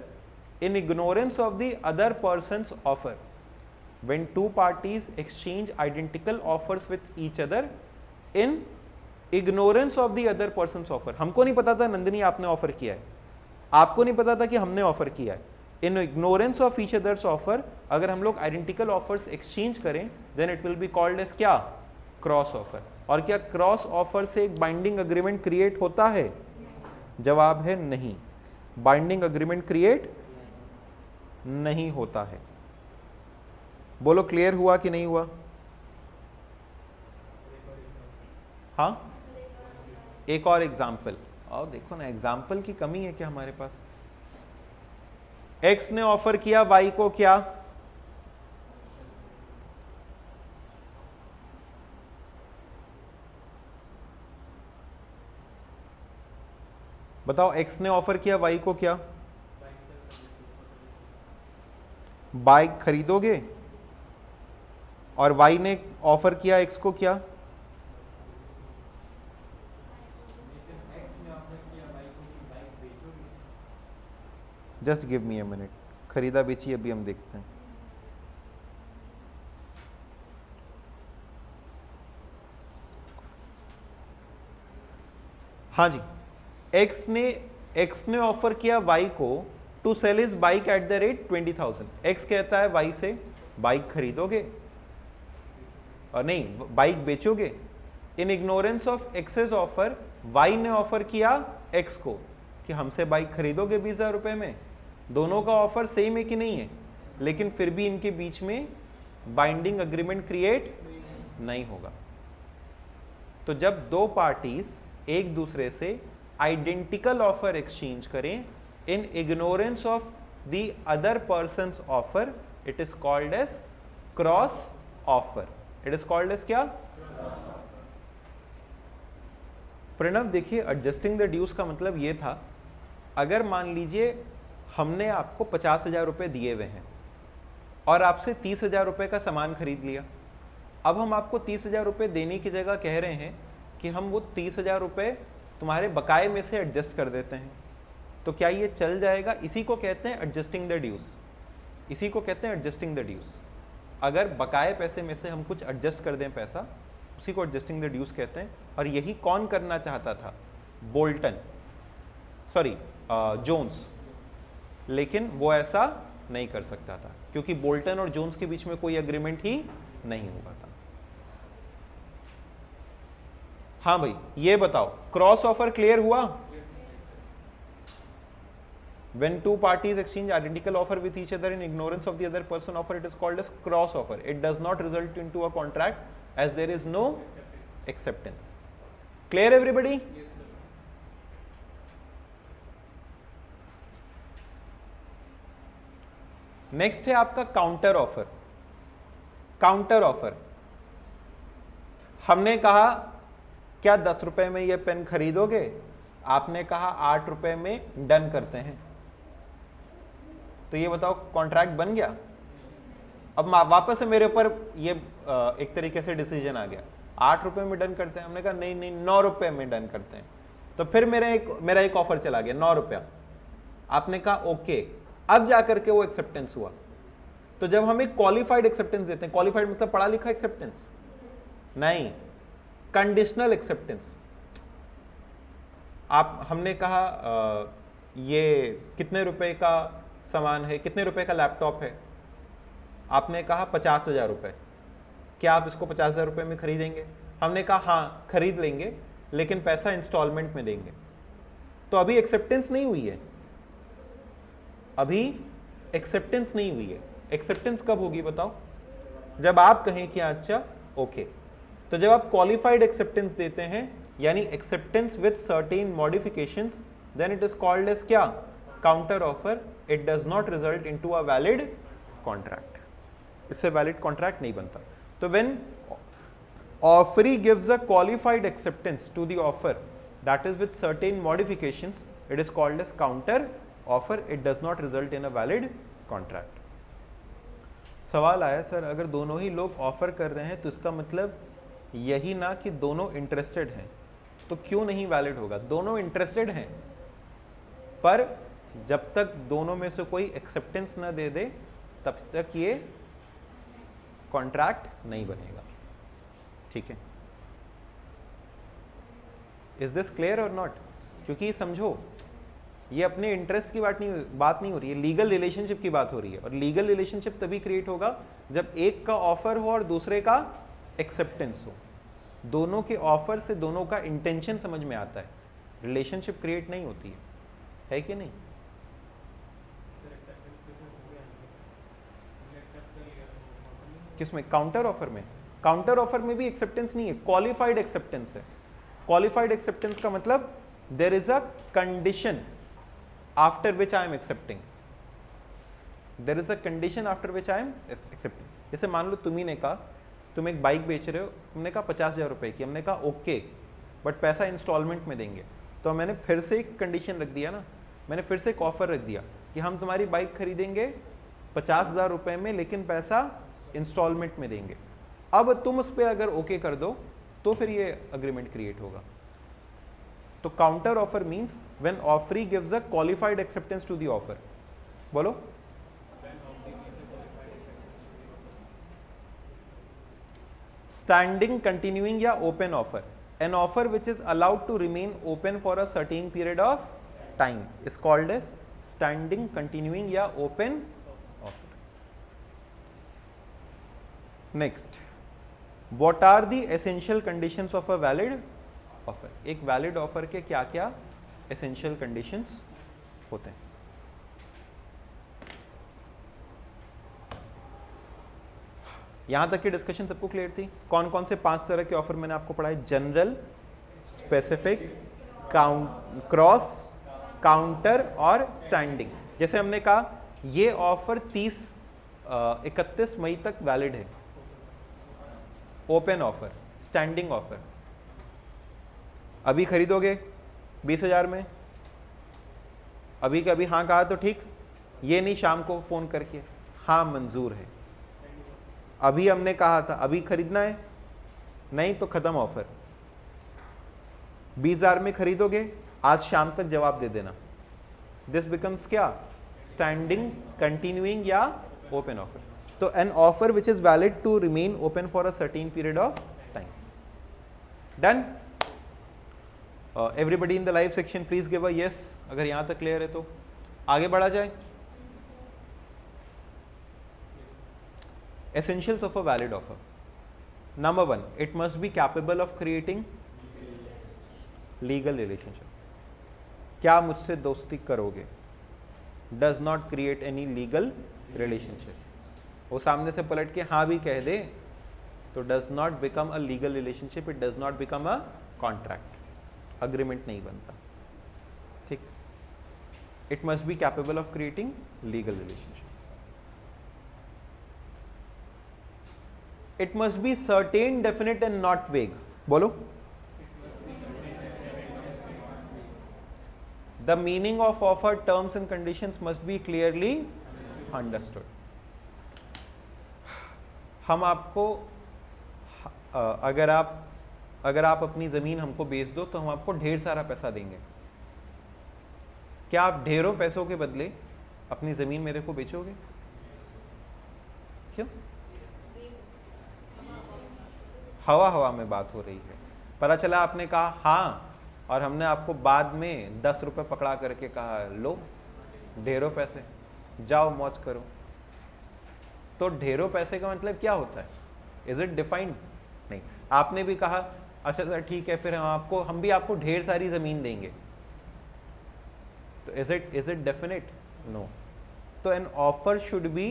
in ignorance of the other person's offer, when two parties exchange identical offers with each other in ignorance of the other person's offer, हमको नहीं पता था नंदिनी आपने ऑफर किया है, आपको नहीं पता था कि हमने ऑफर किया है, in ignorance of each others offer, अगर हम लोग आइडेंटिकल ऑफर्स एक्सचेंज करें then it will be called as क्या? Cross offer. और क्या क्रॉस ऑफर से एक बाइंडिंग अग्रीमेंट क्रिएट होता है? जवाब है नहीं, बाइंडिंग अग्रीमेंट क्रिएट नहीं होता है। बोलो क्लियर हुआ कि नहीं हुआ? हाँ एक और एग्जाम्पल, और देखो ना एग्जाम्पल की कमी है क्या हमारे पास। एक्स ने ऑफर किया वाई को क्या, बताओ, एक्स ने ऑफर किया वाई को क्या, बाइक खरीदोगे, और वाई ने ऑफर किया एक्स को क्या, just give me a minute, खरीदा बेची अभी हम देखते हैं। हाँ जी, एक्स ने ऑफर किया वाई को to sell his bike at the rate 20,000। X कहता है वाई से बाइक खरीदोगे और नहीं बाइक बेचोगे। In ignorance of X's offer Y ने ऑफर किया एक्स को कि हमसे बाइक खरीदोगे 20,000 रुपए में। दोनों का ऑफर सेम है कि नहीं है, लेकिन फिर भी इनके बीच में बाइंडिंग एग्रीमेंट क्रिएट नहीं होगा। तो जब दो पार्टीज एक दूसरे से आइडेंटिकल ऑफर एक्सचेंज करें in ignorance of the other person's offer, it is called as cross offer. It is called as क्या? प्रणव देखिए, एडजस्टिंग द ड्यूज का मतलब ये था, अगर मान लीजिए हमने आपको 50,000 रुपए दिए हुए हैं और आपसे 30,000 रुपए का सामान खरीद लिया। अब हम आपको 30,000 रुपए देने की जगह कह रहे हैं कि हम वो 30,000 रुपए तुम्हारे बकाए में से एडजस्ट कर देते हैं, तो क्या ये चल जाएगा? इसी को कहते हैं एडजस्टिंग द ड्यूज। इसी को कहते हैं एडजस्टिंग द ड्यूज। अगर बकाए पैसे में से हम कुछ एडजस्ट कर दें पैसा, उसी को एडजस्टिंग द ड्यूज कहते हैं। और यही कौन करना चाहता था? जोन्स। लेकिन वो ऐसा नहीं कर सकता था क्योंकि बोल्टन और जोन्स के बीच में कोई एग्रीमेंट ही नहीं हुआ था। हाँ भाई, ये बताओ, क्रॉस ऑफर क्लियर हुआ? When two parties exchange identical offer with each other in ignorance of the other person offer, it is called as cross offer. It does not result into a contract as there is no acceptance. Clear everybody? Yes, sir. Next है आपका काउंटर ऑफर। काउंटर ऑफर, हमने कहा क्या 10 रुपए में ये पेन खरीदोगे? आपने कहा 8 रुपए में डन करते हैं। तो ये बताओ, कॉन्ट्रैक्ट बन गया? अब वापस से मेरे ऊपर ये एक तरीके से डिसीजन आ गया, 8 रुपए में डन करते हैं। हमने कहा नहीं नहीं 9 रुपए में डन करते हैं। तो फिर मेरा एक ऑफर चला गया 9 रुपया। आपने कहा ओके, अब जाकर के वो एक्सेप्टेंस हुआ। तो जब हम एक क्वालिफाइड एक्सेप्टेंस देते हैं, क्वालिफाइड मतलब पढ़ा लिखा एक्सेप्टेंस नहीं, कंडीशनल एक्सेप्टेंस। हमने कहा ये कितने रुपए का सामान है, कितने रुपए का लैपटॉप है? आपने कहा 50,000 रुपए। क्या आप इसको 50,000 रुपए में खरीदेंगे? हमने कहा हाँ खरीद लेंगे, लेकिन पैसा इंस्टॉलमेंट में देंगे। तो अभी एक्सेप्टेंस नहीं हुई है, अभी एक्सेप्टेंस नहीं हुई है। एक्सेप्टेंस कब होगी बताओ? जब आप कहें कि अच्छा ओके। तो जब आप क्वालिफाइड एक्सेप्टेंस देते हैं, यानी acceptance with certain modifications, then it is called as क्या? Counter offer. It does not result into a valid contract. इससे वैलिड कॉन्ट्रैक्ट नहीं बनता। तो when offeree gives a qualified acceptance to the offer that is with certain modifications, it is called as counter offer. It does not result in a valid contract. सवाल आया सर, अगर दोनों ही लोग ऑफर कर रहे हैं तो इसका मतलब यही ना कि दोनों इंटरेस्टेड हैं, तो क्यों नहीं वैलिड होगा? दोनों इंटरेस्टेड हैं, पर जब तक दोनों में से कोई एक्सेप्टेंस ना दे दे तब तक ये कॉन्ट्रैक्ट नहीं बनेगा। ठीक है, इज दिस क्लियर और नॉट? क्योंकि समझो, ये अपने इंटरेस्ट की बात नहीं हो रही है, लीगल रिलेशनशिप की बात हो रही है। और लीगल रिलेशनशिप तभी क्रिएट होगा जब एक का ऑफर हो और दूसरे का एक्सेप्टेंस हो। दोनों के ऑफर से दोनों का इंटेंशन समझ में आता है, रिलेशनशिप क्रिएट नहीं होती है कि नहीं? किसमें? काउंटर ऑफर में। काउंटर ऑफर में भी एक्सेप्टेंस नहीं है, क्वालिफाइड एक्सेप्टेंस है। क्वालिफाइड एक्सेप्टेंस का मतलब there is a condition after which I am accepting, there is a condition after which I am accepting. जैसे मान लो तुम्ही ने कहा तुम एक बाइक बेच रहे हो, तुमने कहा 50,000 रुपए की, हमने कहा ओके बट पैसा इंस्टॉलमेंट में देंगे, तो मैंने फिर से एक कंडीशन रख दिया ना, मैंने फिर से एक ऑफर रख दिया कि हम तुम्हारी बाइक खरीदेंगे 50,000 रुपए में लेकिन पैसा इंस्टॉलमेंट में देंगे। अब तुम उस पर अगर ओके कर दो तो फिर ये अग्रीमेंट क्रिएट होगा। तो counter offer means when offeree gives a qualified acceptance to the offer. बोलो। स्टैंडिंग, कंटिन्यूइंग या open offer, an offer which is allowed to remain open for a certain period of time is called as standing, continuing या open offer. Next, what are the essential conditions of a valid offer? एक valid offer के क्या क्या essential conditions होते हैं? यहां तक की डिस्कशन सबको क्लियर थी? कौन कौन से 5 तरह के ऑफर मैंने आपको पढ़ाए? जनरल, स्पेसिफिक, क्रॉस, काउंटर और स्टैंडिंग। जैसे हमने कहा ये ऑफर 31 मई तक वैलिड है, ओपन ऑफर, स्टैंडिंग ऑफर। अभी खरीदोगे 20,000 में, अभी के अभी हाँ कहा तो ठीक, ये नहीं शाम को फोन करके हाँ मंजूर है। अभी हमने कहा था अभी खरीदना है, नहीं तो खत्म ऑफर। 20,000 में खरीदोगे, आज शाम तक जवाब दे देना। दिस बिकम्स क्या? स्टैंडिंग, कंटिन्यूइंग या ओपन ऑफर। तो an offer which is valid to remain open for a certain period of time. Done? Everybody in the live section please give a yes अगर यहां तक क्लियर है। तो आगे बढ़ा जाए। Essentials of a valid offer. Number 1, it must be capable of creating legal relationship. क्या मुझसे दोस्ती करोगे? Does not create any legal relationship. वो सामने से पलट के हाँ भी कह दे तो does not become a legal relationship. It does not become a contract. Agreement नहीं बनता। ठीक? It must be capable of creating legal relationship. It must be certain, definite and not vague. बोलो। The meaning of offer, terms and conditions must be clearly understood. हम आपको अगर आप अपनी ज़मीन हमको बेच दो तो हम आपको ढेर सारा पैसा देंगे। क्या आप ढेरों पैसों के बदले अपनी ज़मीन मेरे को बेचोगे? क्यों? हवा में बात हो रही है। पता चला आपने कहा हाँ और हमने आपको बाद में 10 रुपए पकड़ा करके कहा लो ढेरों पैसे, जाओ मौज करो। तो ढेरों पैसे का मतलब क्या होता है? Is it defined? नहीं। आपने भी कहा अच्छा सर ठीक है फिर हम भी आपको ढेर सारी जमीन देंगे, तो इज इट डेफिनेट? नो। तो an offer should B,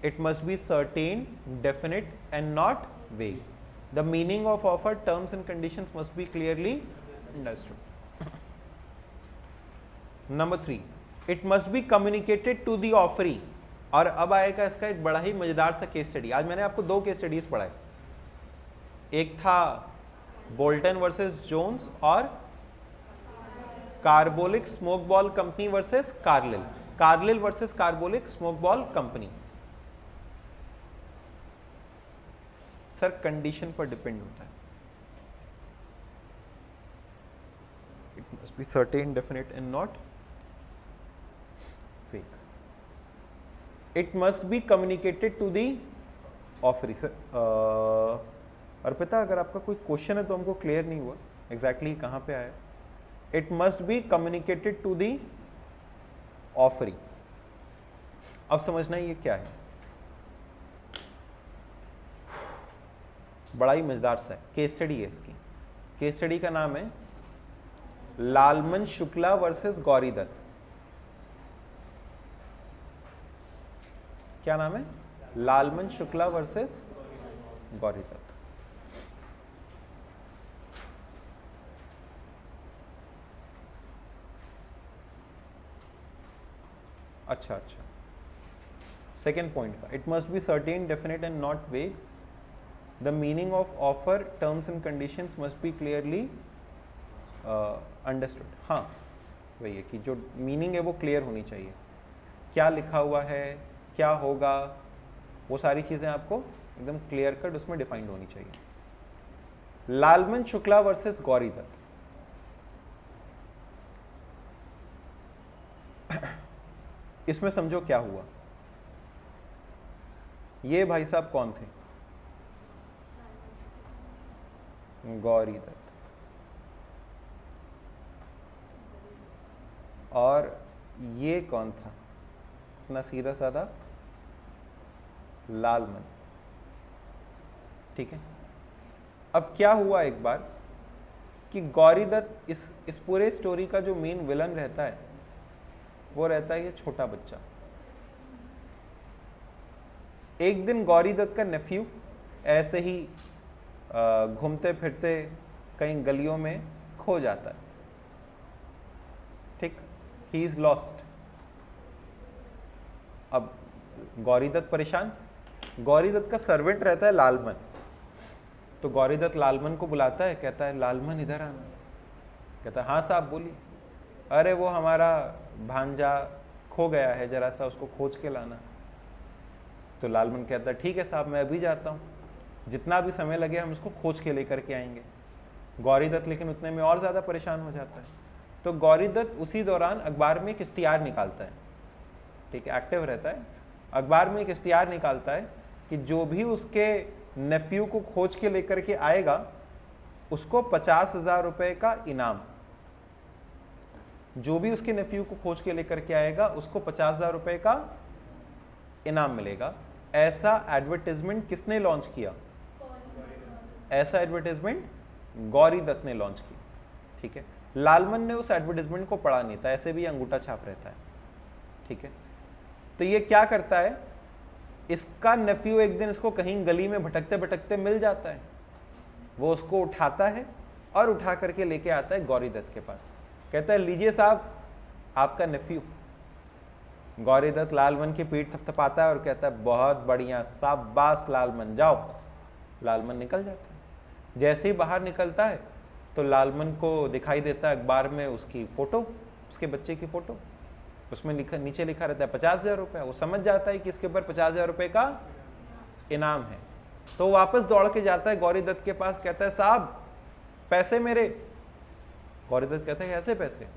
it must be certain, definite and not vague. The meaning of offer, terms and conditions must be clearly understood. Number 3, it must be communicated to the offeree. और अब आएगा इसका एक बड़ा ही मजेदार सा केस स्टडी। आज मैंने आपको 2 केस स्टडीज पढ़ाए, एक था बोल्टन वर्सेस जोन्स और Carbolic Smoke Ball Company versus Carlill versus Carbolic Smoke Ball Company. Sir condition पर डिपेंड होता है। It must be certain, definite and not fake. It must be communicated to the offeree. Sir Arpita अगर आपका कोई क्वेश्चन है तो हमको क्लियर नहीं हुआ एग्जैक्टली कहां पे आया। It must be communicated to the offeree. अब समझना ये क्या है, बड़ा ही मजेदार सा है, केस स्टडी है इसकी। केस स्टडी का नाम है लालमन शुक्ला वर्सेस गौरी दत्त। क्या नाम है? लालमन शुक्ला वर्सेस गौरी दत्त। अच्छा अच्छा, सेकेंड पॉइंट का, it must be certain, definite and not vague. The meaning of offer, terms and conditions must be clearly understood. हाँ वही है कि जो मीनिंग है वो क्लियर होनी चाहिए, क्या लिखा हुआ है, क्या होगा, वो सारी चीज़ें आपको एकदम क्लियर कट उसमें डिफाइंड होनी चाहिए. लालमन शुक्ला वर्सेस गौरी दत्त. इसमें समझो क्या हुआ. ये भाई साहब कौन थे? गौरी दत्त. और ये कौन था? इतना सीधा साधा लालमन. ठीक है. अब क्या हुआ एक बार कि गौरी दत्त, इस पूरे स्टोरी का जो मेन विलन रहता है वो रहता है ये छोटा बच्चा. एक दिन गौरी दत्त का नेफ्यू ऐसे ही घूमते फिरते कहीं गलियों में खो जाता है. ठीक, ही इज लॉस्ट. अब गौरी दत्त परेशान. गौरी दत्त का सर्वेंट रहता है लालमन. तो गौरी दत्त लालमन को बुलाता है, कहता है लालमन इधर आना. कहता है हाँ साहब बोलिए. अरे वो हमारा भांजा खो गया है, जरा सा उसको खोज के लाना. तो लालमन कहता है ठीक है साहब, मैं अभी जाता हूँ, जितना भी समय लगे हम उसको खोज के लेकर के आएंगे. गौरी दत्त लेकिन उतने में और ज़्यादा परेशान हो जाता है. तो गौरी दत्त उसी दौरान अखबार में एक इश्तिहार निकालता है. ठीक है, एक्टिव रहता है. अखबार में एक इश्तिहार निकालता है कि जो भी उसके नेफ्यू को खोज के लेकर के आएगा उसको 50,000 रुपये का इनाम. जो भी उसके नेफ्यू को खोज के लेकर के आएगा उसको 50,000 रुपये का इनाम मिलेगा. ऐसा एडवर्टाइजमेंट किसने लॉन्च किया? ऐसा एडवर्टाइजमेंट गौरी दत्त ने लॉन्च किया. ठीक है. लालमन ने उस एडवर्टाइजमेंट को पढ़ा नहीं था, ऐसे भी अंगूठा छाप रहता है. ठीक है. तो ये क्या करता है, इसका नेफ्यू एक दिन इसको कहीं गली में भटकते भटकते मिल जाता है. वो उसको उठाता है और उठा करके लेके आता है गौरी दत्त के पास. कहता है लीजिए साहब आपका नेफ्यू. गौरी दत्त लालमन की पीठ थपथपाता है और कहता है बहुत बढ़िया, शाबाश लालमन, जाओ. लालमन निकल जाता है. जैसे ही बाहर निकलता है तो लालमन को दिखाई देता है अखबार में उसकी फोटो, उसके बच्चे की फोटो. उसमें नीचे लिखा रहता है 50,000 रुपये. वो समझ जाता है कि इसके ऊपर 50,000 रुपये का इनाम है. तो वापस दौड़ के जाता है गौरी दत्त के पास, कहता है साहब पैसे मेरे. गौरी दत्त कहता है कैसे पैसे?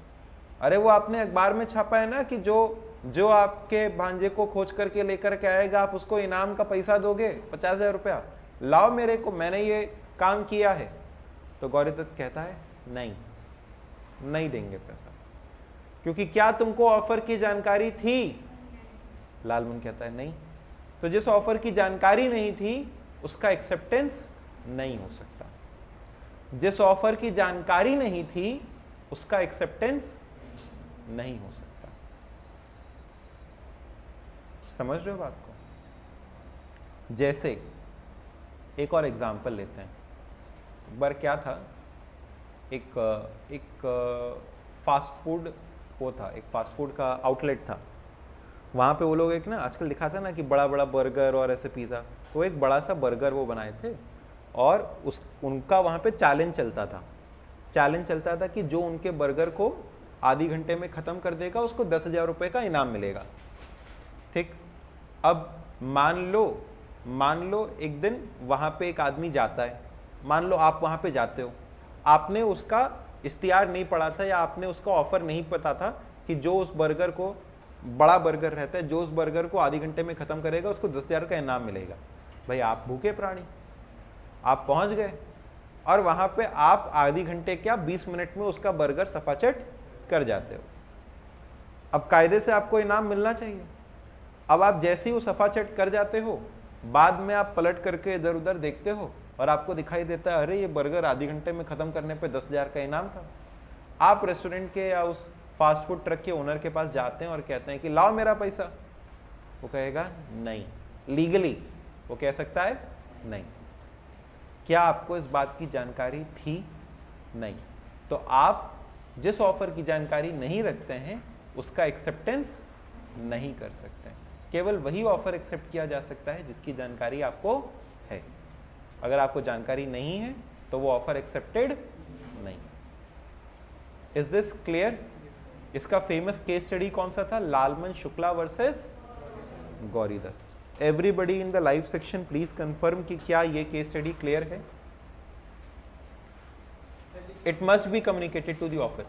अरे वो आपने अखबार में छापा है ना कि जो आपके भांजे को खोज करके लेकर के आएगा आप उसको इनाम का पैसा दोगे 50,000 रुपया. लाओ मेरे को, मैंने ये काम किया है. तो गौरी दत्त कहता है नहीं देंगे पैसा. क्योंकि क्या तुमको ऑफर की जानकारी थी? लालमन कहता है नहीं. तो जिस ऑफर की जानकारी नहीं थी उसका एक्सेप्टेंस नहीं हो सकता. जिस ऑफर की जानकारी नहीं थी उसका एक्सेप्टेंस नहीं हो सकता. समझ रहे हो बात को? जैसे एक और एग्जाम्पल लेते हैं. एक बार क्या था, एक फास्ट फूड वो था, एक फास्ट फूड का आउटलेट था. वहाँ पे वो लोग एक ना आजकल दिखाते हैं ना कि बड़ा बड़ा बर्गर और ऐसे पिज़्ज़ा, तो एक बड़ा सा बर्गर वो बनाए थे और उनका वहाँ पे चैलेंज चलता था. चैलेंज चलता था कि जो उनके बर्गर को आधी घंटे में ख़त्म कर देगा उसको 10,000 रुपये का इनाम मिलेगा. ठीक. अब मान लो एक दिन वहाँ पे एक आदमी जाता है. मान लो आप वहाँ पे जाते हो, आपने उसका इश्तिहार नहीं पढ़ा था या आपने उसका ऑफर नहीं पता था कि जो उस बर्गर को, बड़ा बर्गर रहता है, जो उस बर्गर को आधी घंटे में ख़त्म करेगा उसको 10,000 का इनाम मिलेगा. भाई आप भूखे प्राणी, आप पहुँच गए और वहाँ पे आप आधी घंटे क्या 20 मिनट में उसका बर्गर सफाचट कर जाते हो. अब कायदे से आपको इनाम मिलना चाहिए. अब आप जैसे ही वो सफाचट कर जाते हो, बाद में आप पलट करके इधर उधर देखते हो और आपको दिखाई देता है अरे ये बर्गर आधी घंटे में ख़त्म करने पे 10,000 का इनाम था. आप रेस्टोरेंट के या उस फास्ट फूड ट्रक के ओनर के पास जाते हैं और कहते हैं कि लाओ मेरा पैसा. वो कहेगा नहीं. लीगली वो कह सकता है नहीं. क्या आपको इस बात की जानकारी थी? नहीं. तो आप जिस ऑफर की जानकारी नहीं रखते हैं उसका एक्सेप्टेंस नहीं कर सकते। केवल वही ऑफर एक्सेप्ट किया जा सकता है जिसकी जानकारी आपको है। अगर आपको जानकारी नहीं है तो वो ऑफर एक्सेप्टेड नहीं। Is this clear? इसका फेमस केस स्टडी कौन सा था? Lalman Shukla versus Gauri Dutt. Everybody in the live section please confirm कि क्या ये केस स्टडी क्लियर है? It must be communicated to the offer.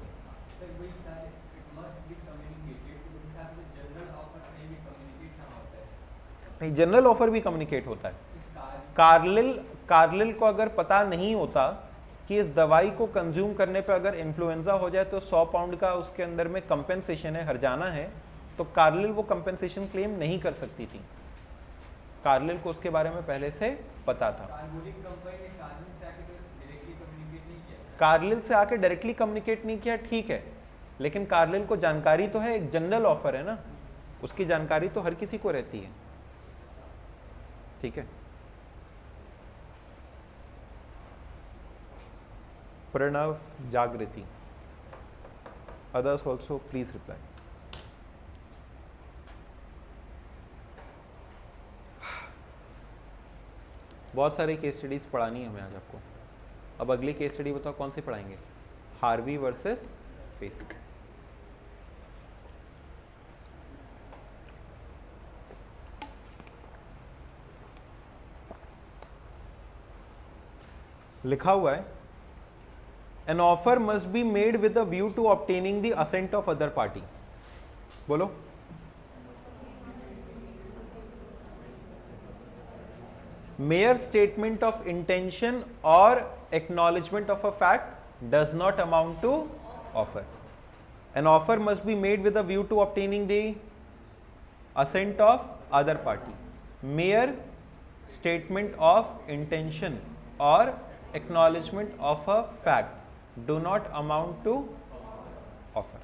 नहीं, जनरल ऑफर भी कम्युनिकेट होता है। कार्लिल को अगर पता नहीं होता कि इस दवाई को कंज्यूम करने पे अगर इन्फ्लुएंजा हो जाए तो 100 पाउंड का उसके अंदर में कंपेंसेशन है, हर्जाना है, तो कार्लिल वो कंपेंसेशन क्लेम नहीं कर सकती थी। कार्लिल को उसके बारे में पहले से पता था। कार्लिल से आके डायरेक्टली कम्युनिकेट नहीं किया, ठीक है, लेकिन कार्लिल को जानकारी तो है, एक जनरल ऑफर है ना, उसकी जानकारी तो हर किसी को रहती है। ठीक है। प्रणव, जागृति, others also please reply. बहुत सारी केस स्टडीज पढ़ानी है हमें आज आपको। अब अगली केस स्टडी बताओ कौन सी पढ़ाएंगे? Harvey versus facie. लिखा हुआ है an offer must be made with a view to obtaining the assent of other party. बोलो। mere statement of intention or acknowledgement of a fact does not amount to offer. An offer must be made with a view to obtaining the assent of other party. mere statement of intention or acknowledgement of a fact do not amount to offer.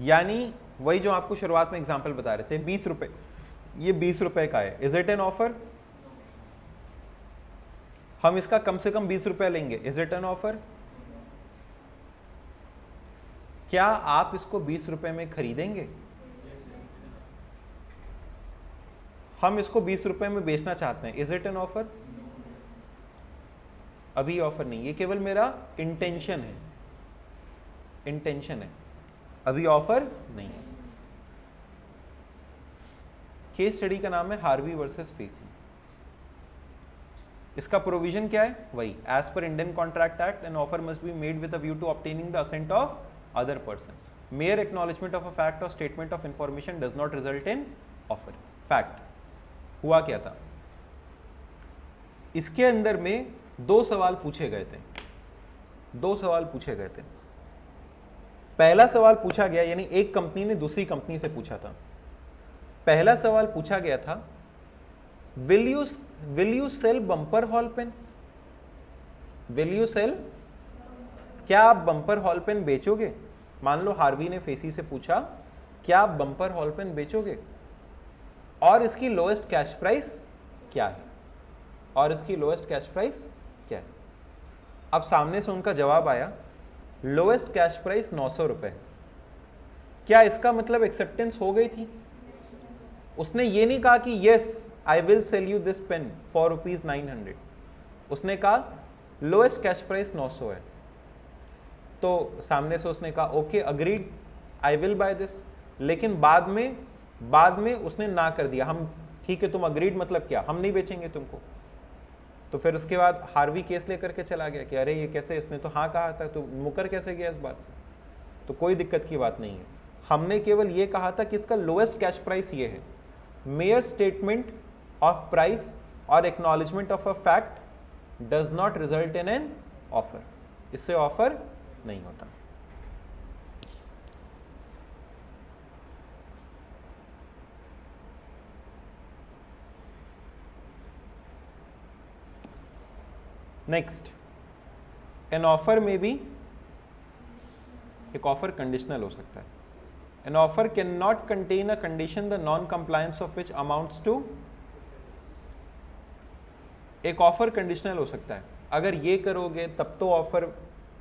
यानी वही जो आपको शुरुआत में एग्जांपल बता रहे थे, 20 रुपए, ये 20 रुपए का है, इज इट एन ऑफर? हम इसका कम से कम 20 रुपए लेंगे, इज इट एन ऑफर? क्या आप इसको 20 रुपए में खरीदेंगे? हम इसको 20 रुपए में बेचना चाहते हैं, इज इट एन ऑफर? अभी ऑफर नहीं, ये केवल मेरा इंटेंशन है, इंटेंशन है, अभी ऑफर नहीं है। केस स्टडी का नाम है हार्वी वर्सेस फेसी। इसका प्रोविजन क्या है? वही, as per Indian contract act an offer must be made with a view to obtaining the assent of other person. Mere acknowledgement of a fact और statement of information does not result in offer. Fact हुआ क्या था? इसके अंदर में 2 सवाल पूछे गए थे, 2 सवाल पूछे गए थे। पहला सवाल पूछा गया, यानी एक कंपनी ने दूसरी कंपनी से पूछा था। पहला सवाल पूछा गया था, will you sell bumper hall pen? Will you sell, क्या आप बम्पर हॉल पेन बेचोगे? मान लो हार्वी ने फेसी से पूछा, क्या आप बम्पर हॉल पेन बेचोगे और इसकी लोएस्ट कैश प्राइस क्या है? और इसकी लोएस्ट कैश प्राइस क्या है? अब सामने से उनका जवाब आया, लोएस्ट कैश प्राइस 900 रुपए। क्या इसका मतलब एक्सेप्टेंस हो गई थी? उसने ये नहीं कहा कि yes I will sell you this pen for ₹900। उसने कहा लोएस्ट कैश प्राइस 900 है। तो सामने से उसने कहा okay agreed, I will by this. लेकिन बाद में उसने ना कर दिया, हम ठीक है तुम अग्रीड मतलब क्या, हम नहीं बेचेंगे तुमको। तो फिर उसके बाद हार्वी केस लेकर के चला गया कि अरे ये कैसे, इसने तो हाँ कहा था, तो मुकर कैसे गया इस बात से? तो कोई दिक्कत की बात नहीं है, हमने केवल ये कहा था कि इसका लोएस्ट कैश प्राइस ये है। मेयर स्टेटमेंट ऑफ प्राइस और acknowledgement of a fact does not result in an offer. इससे ऑफर नहीं होता। नेक्स्ट, एन ऑफर में भी एक ऑफर कंडीशनल हो सकता है। An offer can not contain a condition the non compliance of which amounts to. एक ऑफर कंडीशनल हो सकता है, अगर ये करोगे तब तो ऑफर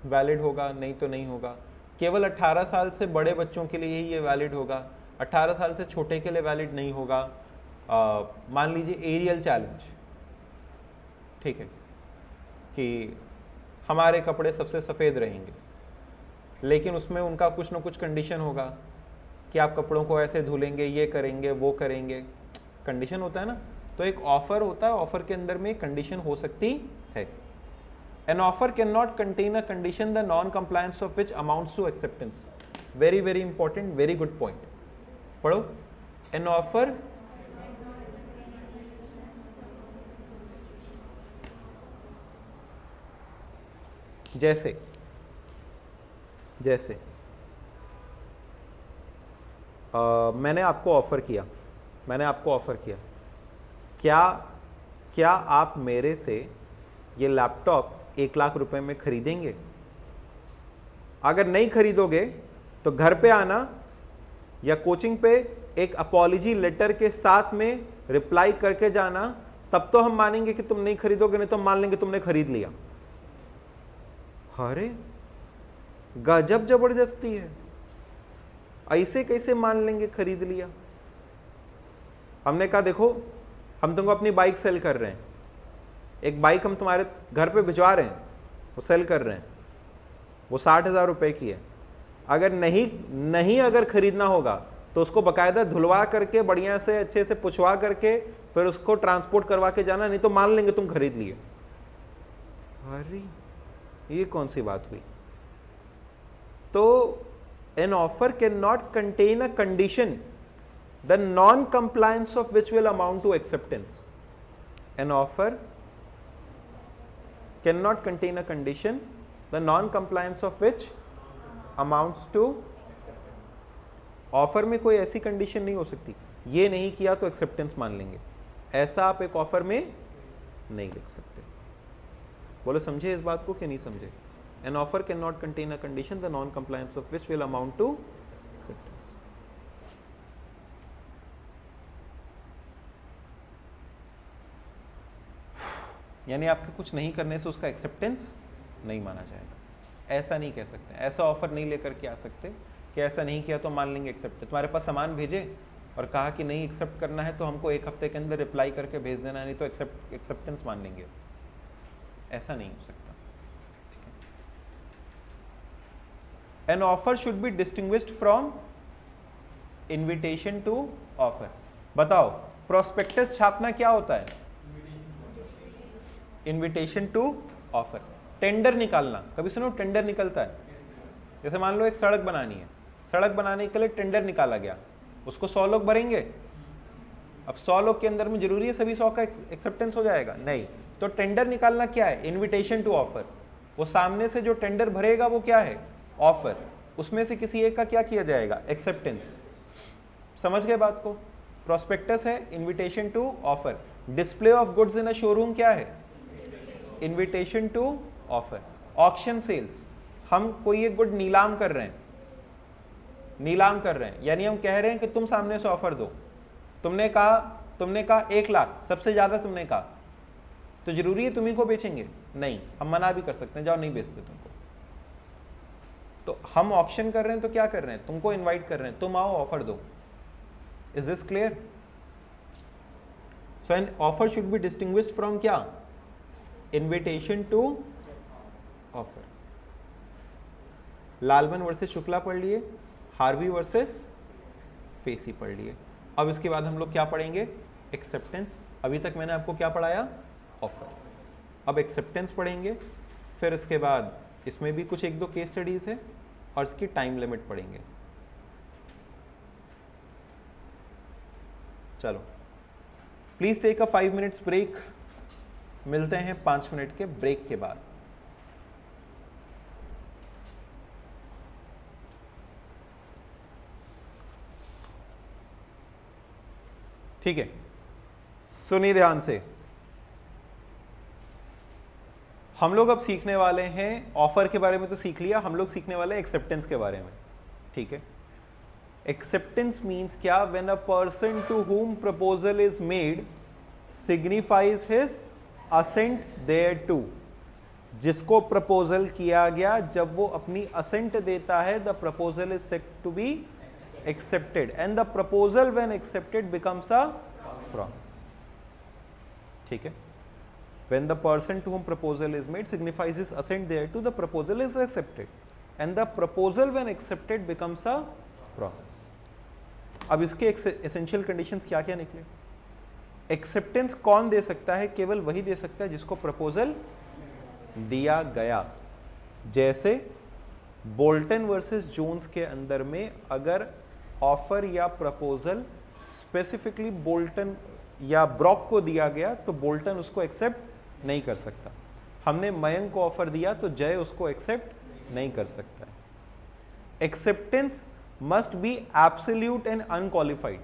वैलिड होगा, नहीं तो नहीं होगा। केवल 18 साल से बड़े बच्चों के लिए ही ये वैलिड होगा, 18 साल से छोटे के लिए वैलिड नहीं होगा। मान लीजिए एरियल चैलेंज, ठीक है, कि हमारे कपड़े सबसे सफ़ेद रहेंगे, लेकिन उसमें उनका कुछ ना कुछ कंडीशन होगा कि आप कपड़ों को ऐसे धुलेंगे, ये करेंगे, वो करेंगे, कंडीशन होता है ना। तो एक ऑफर होता है, ऑफर के अंदर में कंडीशन हो सकती है। An offer can not contain a condition the non compliance of which amounts to acceptance. Very very important, very good point, पढ़ो। एन ऑफर जैसे जैसे मैंने आपको ऑफर किया, क्या आप मेरे से ये लैपटॉप 1 लाख रुपए में खरीदेंगे? अगर नहीं खरीदोगे तो घर पे आना या कोचिंग पे एक अपॉलजी लेटर के साथ में रिप्लाई करके जाना, तब तो हम मानेंगे कि तुम नहीं खरीदोगे, नहीं तो मान लेंगे तुमने खरीद लिया। अरे गजब जबरदस्ती है, ऐसे कैसे मान लेंगे खरीद लिया? हमने कहा देखो हम तुमको अपनी बाइक सेल कर रहे हैं, एक बाइक हम तुम्हारे घर पे भिजवा रहे हैं, वो सेल कर रहे हैं, वो 60,000 रुपए की है। अगर नहीं अगर खरीदना होगा तो उसको बकायदा धुलवा करके बढ़िया से अच्छे से पुछवा करके फिर उसको ट्रांसपोर्ट करवा के जाना, नहीं तो मान लेंगे तुम खरीद लिए। अरे ये कौन सी बात हुई? तो an offer cannot contain a condition the non compliance of which will amount to acceptance. An offer cannot contain a condition the non compliance of which amounts to। Offer में कोई ऐसी कंडीशन नहीं हो सकती, ये नहीं किया तो एक्सेप्टेंस मान लेंगे, ऐसा आप एक ऑफर में नहीं लिख सकते। बोलो समझे इस बात को कि नहीं समझे? An offer cannot contain a condition the non-compliance of which will amount to acceptance. यानी आपके कुछ नहीं करने से उसका एक्सेप्टेंस नहीं माना जाएगा, ऐसा नहीं कह सकते, ऐसा ऑफर नहीं लेकर के आ सकते कि ऐसा नहीं किया तो मान लेंगे एक्सेप्ट। तुम्हारे पास सामान भेजे और कहा कि नहीं एक्सेप्ट करना है तो हमको 1 हफ्ते के अंदर रिप्लाई करके भेज देना, नहीं तो एक्सेप्टेंस मान लेंगे, ऐसा नहीं हो सकता। An offer should be distinguished from invitation to offer। बताओ प्रोस्पेक्टस छापना क्या होता है? Invitation to offer. टेंडर निकालना, कभी सुनो टेंडर निकलता है? जैसे मान लो एक सड़क बनानी है, सड़क बनाने के लिए टेंडर निकाला गया, उसको 100 लोग भरेंगे। अब 100 लोग के अंदर में जरूरी है सभी 100 का एक्सेप्टेंस हो जाएगा? नहीं। तो टेंडर निकालना क्या है? Invitation to offer. वो सामने से जो टेंडर भरेगा वो क्या है? ऑफर। उसमें से किसी एक का क्या किया जाएगा? एक्सेप्टेंस। समझ गए बात को? प्रोस्पेक्टस है invitation to offer. Display of goods in a showroom क्या है? Invitation to offer. Auction sales, हम कोई एक गुड नीलाम कर रहे हैं, यानी हम कह रहे हैं कि तुम सामने से ऑफर दो। तुमने कहा 1 लाख, सबसे ज्यादा तुमने कहा, तो जरूरी है तुम्ही को बेचेंगे? नहीं, हम मना भी कर सकते हैं, जाओ नहीं बेचते तुमको। तो हम ऑक्शन कर रहे हैं तो क्या कर रहे हैं? तुमको इनवाइट कर रहे हैं, तुम आओ ऑफर दो। Is this clear? So an offer should be distinguished from क्या? Invitation to offer. Lalman versus Shukla पढ़ लिए, हार्वी वर्सेस फेसी पढ़ लिए। अब इसके बाद हम लोग क्या पढ़ेंगे? एक्सेप्टेंस। अभी तक मैंने आपको क्या पढ़ाया? ऑफर। अब एक्सेप्टेंस पढ़ेंगे, फिर इसके बाद इसमें भी कुछ 1-2 केस स्टडीज है और इसकी टाइम लिमिट पढ़ेंगे। चलो please take a 5 minutes break. मिलते हैं 5 मिनट के ब्रेक के बाद। ठीक है, सुनिए ध्यान से। हम लोग अब सीखने वाले हैं, ऑफर के बारे में तो सीख लिया, हम लोग सीखने वाले हैं एक्सेप्टेंस के बारे में। ठीक है, एक्सेप्टेंस मीन्स क्या? When a person to whom proposal is made signifies his assent thereto. जिसको प्रपोजल किया गया जब वो अपनी असेंट देता है, the proposal is said to be accepted and the proposal when accepted becomes a promise. ठीक है, when the person to whom proposal is made signifies his assent thereto, the proposal is accepted and the proposal when accepted becomes a promise। अब इसके एसेंशियल कंडीशंस क्या क्या निकले? एक्सेप्टेंस कौन दे सकता है? केवल वही दे सकता है जिसको प्रपोजल दिया गया। जैसे बोल्टन वर्सेस जोन्स के अंदर में अगर ऑफर या प्रपोजल स्पेसिफिकली बोल्टन या ब्रॉक को दिया गया तो बोल्टन उसको एक्सेप्ट नहीं कर सकता। हमने मयंक को ऑफर दिया तो जय उसको एक्सेप्ट नहीं कर सकता है। Acceptance must be absolute and unqualified.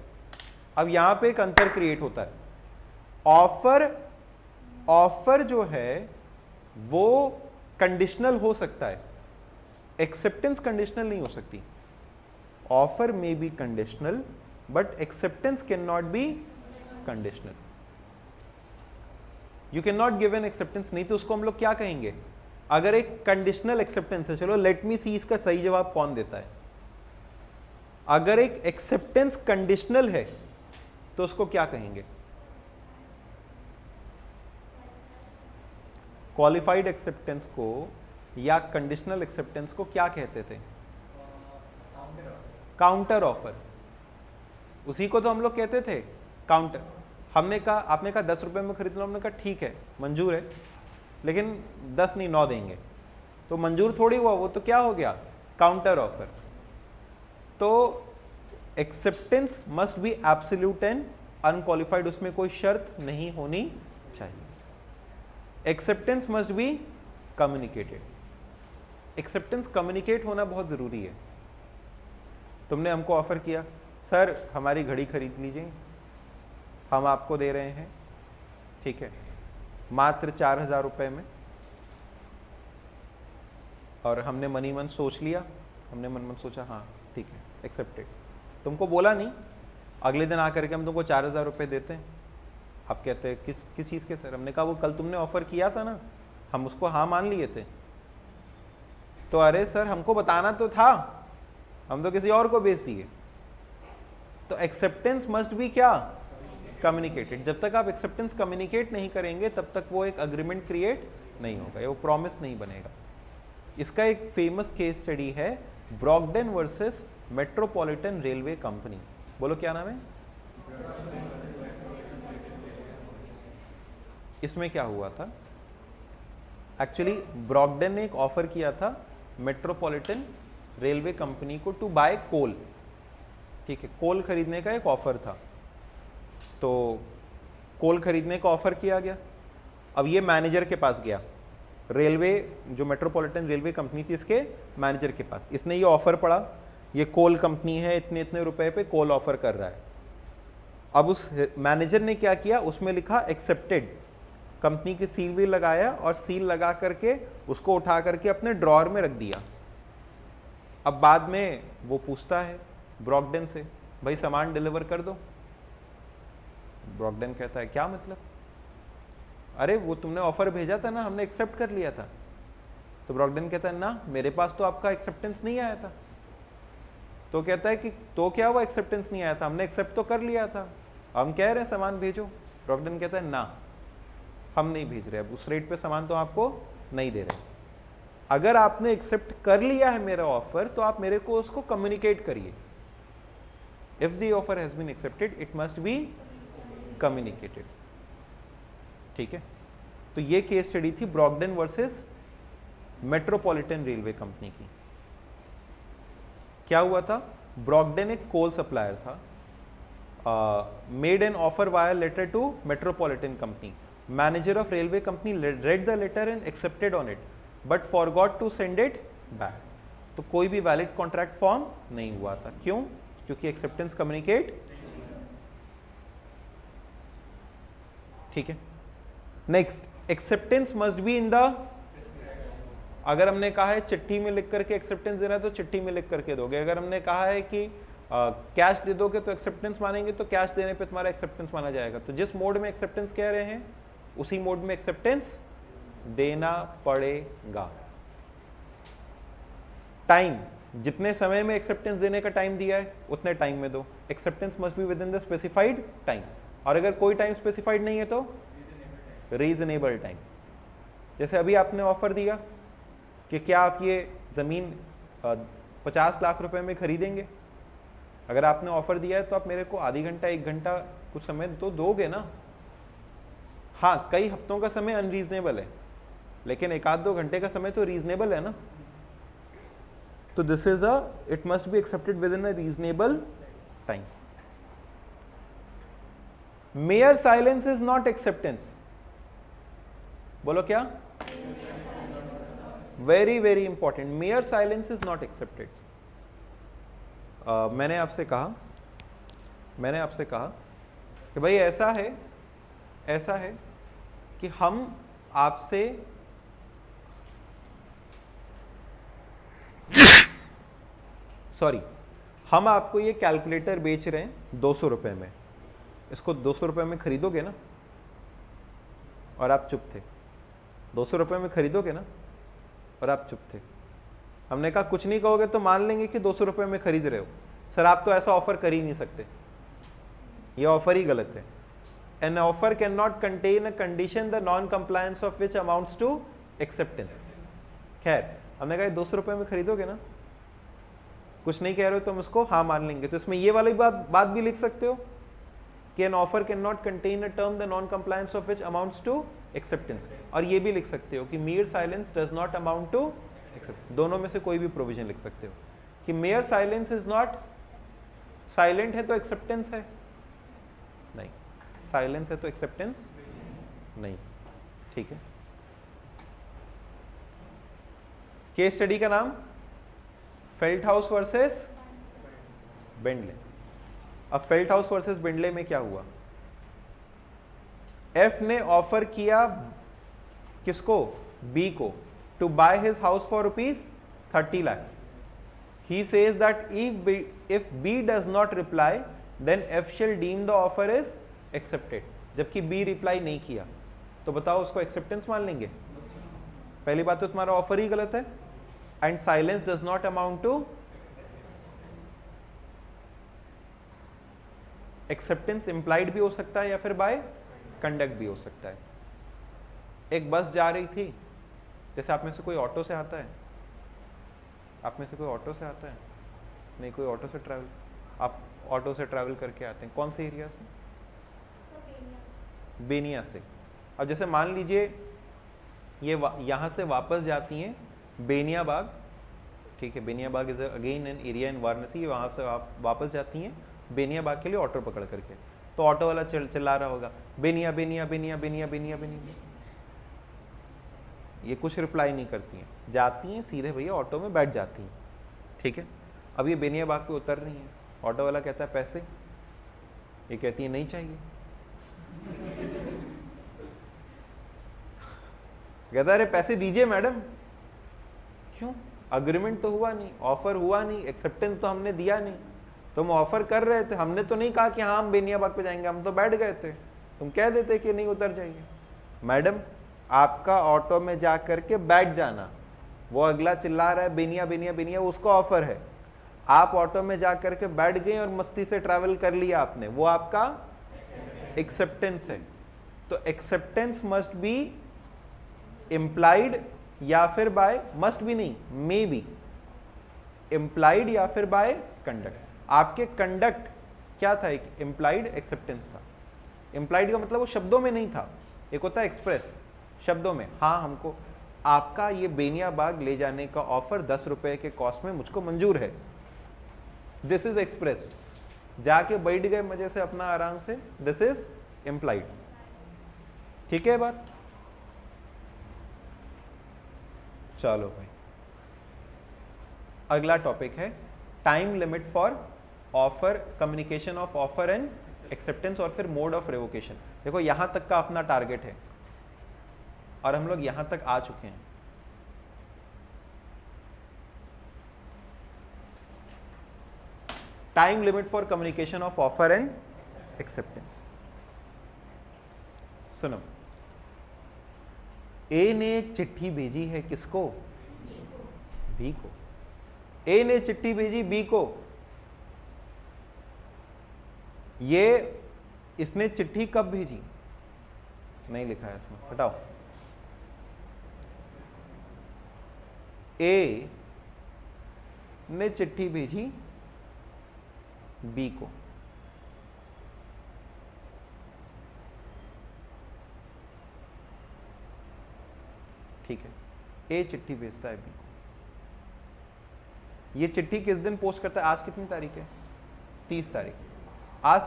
अब यहां पे एक अंतर क्रिएट होता है। ऑफर जो है वो कंडीशनल हो सकता है, एक्सेप्टेंस कंडीशनल नहीं हो सकती। Offer may be conditional but acceptance can not be conditional. You can not give an acceptance, नहीं तो उसको हम लोग क्या कहेंगे? अगर एक कंडीशनल एक्सेप्टेंस है, चलो लेट मी सी इसका सही जवाब कौन देता है। अगर एक एक्सेप्टेंस कंडीशनल है तो उसको क्या कहेंगे? क्वालिफाइड एक्सेप्टेंस को या कंडीशनल एक्सेप्टेंस को क्या कहते थे? Counter offer. उसी को तो हम लोग कहते थे काउंटर। हमने कहा, आपने कहा 10 रुपए में खरीद लो, हमने कहा ठीक है मंजूर है, लेकिन 10 नहीं 9 देंगे, तो मंजूर थोड़ी हुआ, वो तो क्या हो गया? Counter offer. तो acceptance must be absolute and unqualified, उसमें कोई शर्त नहीं होनी चाहिए। Acceptance must be communicated. Acceptance communicate होना बहुत जरूरी है। तुमने हमको ऑफर किया, सर हमारी घड़ी खरीद लीजिए, हम आपको दे रहे हैं, ठीक है, मात्र 4000 रुपये में। और हमने मनी मन सोच लिया, हमने मन सोचा हाँ ठीक है एक्सेप्टेड। तुमको बोला नहीं, अगले दिन आकर के हम तुमको 4000 रुपये देते हैं। आप कहते हैं किस चीज़ के सर? हमने कहा वो कल तुमने ऑफर किया था ना, हम उसको हाँ मान लिए थे। तो अरे सर हमको बताना तो था, हम तो किसी और को बेच दिए। तो एक्सेप्टेंस मस्ट बी क्या? कम्युनिकेटेड। जब तक आप एक्सेप्टेंस कम्युनिकेट नहीं करेंगे तब तक वो एक अग्रीमेंट क्रिएट नहीं होगा, वो प्रॉमिस नहीं बनेगा। इसका एक फेमस केस स्टडी है ब्रॉकडेन वर्सेस मेट्रोपॉलिटन रेलवे कंपनी। बोलो क्या नाम है? इसमें क्या हुआ था? एक्चुअली ब्रॉकडेन ने एक ऑफर किया था मेट्रोपॉलिटन रेलवे कंपनी को टू बाय कोल। ठीक है, कोल खरीदने का एक ऑफर था। तो कोल खरीदने का ऑफर किया गया। अब ये मैनेजर के पास गया, रेलवे जो मेट्रोपॉलिटन रेलवे कंपनी थी इसके मैनेजर के पास। इसने ये ऑफर पढ़ा, ये कोल कंपनी है, इतने इतने रुपए पे कोल ऑफर कर रहा है। अब उस मैनेजर ने क्या किया, उसमें लिखा एक्सेप्टेड, कंपनी की सील भी लगाया और सील लगा करके उसको उठा करके अपने ड्रॉअर में रख दिया। अब बाद में वो पूछता है ब्रॉकडेन से, भाई सामान डिलीवर कर दो। ब्रॉकडेन कहता है क्या मतलब? अरे वो तुमने ऑफर भेजा था ना, हमने एक्सेप्ट कर लिया था। तो ब्रॉकडेन कहता है ना, मेरे पास तो आपका एक्सेप्टेंस नहीं आया था। तो कहता है कि तो क्या हुआ, एक्सेप्टेंस नहीं आया था? हमने एक्सेप्ट तो कर लिया था, हम कह रहे हैं सामान भेजो। ब्रॉकडेन कहता है ना, हम नहीं भेज रहे, अब उस रेट पे सामान तो आपको नहीं दे रहे। अगर आपने एक्सेप्ट कर लिया है मेरा ऑफर तो आप मेरे को उसको कम्युनिकेट करिए। If the offer has been accepted it must be communicated. ठीक है, तो ये केस स्टडी थी Brockden versus Metropolitan Railway Company की। क्या हुआ था? ब्रॉकडेन एक कोल सप्लायर था, made an offer via letter to Metropolitan Company. Manager of Railway Company read the letter and accepted on it but forgot to send it back। तो कोई भी वैलिड कॉन्ट्रैक्ट फॉर्म नहीं हुआ था। क्यों? क्योंकि एक्सेप्टेंस कम्युनिकेट। ठीक है, next, acceptance must be in the. अगर हमने कहा है चिट्ठी में लिख करके एक्सेप्टेंस देना है तो चिट्ठी में लिख करके दोगे। अगर हमने कहा है कि कैश दे दोगे तो एक्सेप्टेंस मानेंगे, तो कैश देने पे तुम्हारा एक्सेप्टेंस माना जाएगा। तो जिस मोड में एक्सेप्टेंस कह रहे हैं उसी मोड में एक्सेप्टेंस देना पड़ेगा। टाइम, जितने समय में एक्सेप्टेंस देने का टाइम दिया है उतने टाइम में दो। Acceptance must be with in the specified time, और अगर कोई टाइम स्पेसिफाइड नहीं है तो रीजनेबल टाइम। जैसे अभी आपने ऑफर दिया कि क्या आप ये ज़मीन 50 लाख रुपए में खरीदेंगे। अगर आपने ऑफर दिया है तो आप मेरे को आधी घंटा 1 घंटा कुछ समय तो दोगे ना। हाँ, कई हफ्तों का समय अनरीजनेबल है, लेकिन 1-2 घंटे का समय तो रीजनेबल है ना। तो this is it must be accepted with in a reasonable time. Mayor silence is not acceptance. बोलो क्या? Very very important, mayor silence is not accepted. मैंने आपसे कहा कि भाई ऐसा है कि हम आपसे हम आपको ये कैलकुलेटर बेच रहे हैं 200 रुपए में, इसको 200 रुपए में खरीदोगे ना? और आप चुप थे। 200 रुपए में खरीदोगे ना? और आप चुप थे। हमने कहा कुछ नहीं कहोगे तो मान लेंगे कि 200 रुपए में खरीद रहे हो। सर आप तो ऐसा ऑफर कर ही नहीं सकते, ये ऑफर ही गलत है। An offer can not contain a condition the non compliance of which amounts to acceptance. खैर, हमने कहा 200 रुपए में खरीदोगे ना? कुछ नहीं कह रहे हो तो हम उसको हाँ मान लेंगे। तो इसमें ये वाली बात भी लिख सकते हो कि an offer can not contain a term the non compliance of which amounts to acceptance. और ये भी लिख सकते हो कि mere silence does not amount to acceptance. दोनों में से कोई भी प्रोविजन लिख सकते हो कि mere silence is not, silent है तो एक्सेप्टेंस है नहीं, साइलेंस है तो एक्सेप्टेंस नहीं। ठीक है। केस स्टडी का नाम फेल्टहाउस वर्सेस बेंडले। अब फेल्टहाउस वर्सेस बेंडले में क्या हुआ? एफ ने ऑफर किया किसको? बी को, to buy his house for ₹30 lakhs. He says that if B does not reply, then F shall deem the offer is accepted. जबकि B रिप्लाई नहीं किया तो बताओ उसको एक्सेप्टेंस मान लेंगे? पहली बात तो तुम्हारा ऑफर ही गलत है, and silence does not amount to acceptance. Implied भी हो सकता है या फिर बाय कंडक्ट भी हो सकता है। एक बस जा रही थी, जैसे आप में से कोई ऑटो से आता है, आप में से कोई ऑटो से आता है? नहीं, कोई ऑटो से ट्रैवल, आप ऑटो से ट्रैवल करके आते हैं कौन से एरिया से? बेनिया से। अब जैसे मान लीजिए ये यहाँ से वापस जाती हैं बेनिया बाग, ठीक है, Beniya Bagh is again an area in Varanasi. वहाँ से आप वापस जाती हैं बेनिया बाग के लिए ऑटो पकड़ करके, तो ऑटो वाला चिल्ला रहा होगा बेनिया बेनिया बेनिया बेनिया बेनिया बेनिया। ये कुछ रिप्लाई नहीं करती हैं, जाती हैं सीधे भैया ऑटो में बैठ जाती हैं। ठीक है। अब ये बेनिया बाग पे उतर रही हैं, ऑटो वाला कहता है पैसे, ये कहती है नहीं चाहिए। कहता है अरे पैसे दीजिए मैडम। क्यों? अग्रीमेंट तो हुआ नहीं, ऑफर हुआ नहीं, एक्सेप्टेंस तो हमने दिया नहीं। तुम ऑफर कर रहे थे, हमने तो नहीं कहा कि हाँ हम बेनिया बाग पे जाएंगे, हम तो बैठ गए थे। तुम कह देते कि नहीं उतर जाइए। मैडम आपका ऑटो में जा करके बैठ जाना, वो अगला चिल्ला रहा है बेनिया बेनिया बेनिया, उसका ऑफर है। आप ऑटो में जा करके बैठ गए और मस्ती से ट्रैवल कर लिया आपने, वो आपका एक्सेप्टेंस है। तो एक्सेप्टेंस मस्ट बी इम्प्लाइड या फिर बाय, मस्ट बी नहीं, मे बी इम्प्लाइड या फिर बाय कंडक्ट। आपके कंडक्ट क्या था? एक इम्प्लाइड एक्सेप्टेंस था। इम्प्लाइड का मतलब वो शब्दों में नहीं था, एक होता है एक्सप्रेस, शब्दों में। हाँ, हमको आपका ये बेनिया बाग ले जाने का ऑफर 10 रुपए के कॉस्ट में मुझको मंजूर है, दिस इज एक्सप्रेस्ड। जाके बैठ गए मजे से अपना आराम से, दिस इज इम्प्लाइड। ठीक है बात? चलो भाई, अगला टॉपिक है time limit for offer, communication of offer and acceptance, और फिर मोड ऑफ रेवोकेशन। देखो यहां तक का अपना टारगेट है और हम लोग यहां तक आ चुके हैं। Time limit for communication of offer and acceptance. सुनो, ए ने एक चिट्ठी भेजी है किसको? बी को। ए ने चिट्ठी भेजी बी को। ये इसने चिट्ठी कब भेजी? नहीं लिखा है इसमें, हटाओ। ए ने चिट्ठी भेजी बी को। ठीक है, ए चिट्ठी भेजता है बी को। ये चिट्ठी किस दिन पोस्ट करता है? आज कितनी तारीख है? 30 तारीख। आज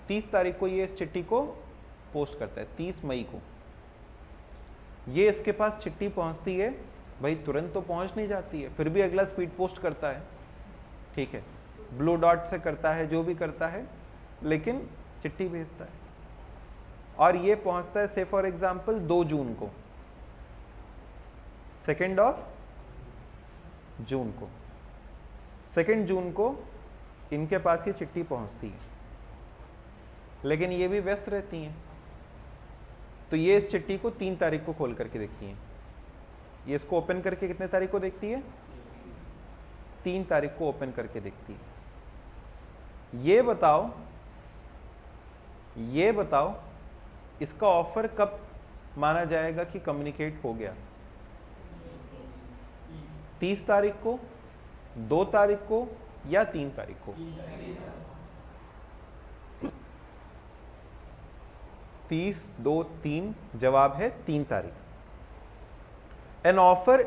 30 तारीख को ये इस चिट्ठी को पोस्ट करता है, 30 मई को। ये इसके पास चिट्ठी पहुंचती है, भाई तुरंत तो पहुंच नहीं जाती है, फिर भी अगला स्पीड पोस्ट करता है, ठीक है, ब्लू डॉट से करता है, जो भी करता है, लेकिन चिट्ठी भेजता है। और ये पहुंचता है से फॉर एग्जाम्पल 2 जून को, 2 जून को। 2 जून को इनके पास ये चिट्ठी पहुंचती है, लेकिन ये भी व्यस्त रहती हैं, तो ये इस चिट्ठी को 3 तारीख को खोल करके देखती हैं। ये इसको ओपन करके कितने तारीख को देखती है? 3 तारीख को ओपन करके देखती है। ये बताओ इसका ऑफर कब माना जाएगा कि कम्युनिकेट हो गया? 30 तारीख को, 2 तारीख को या 3 तारीख को? 30, 2, 3, जवाब है 3 तारीख। An offer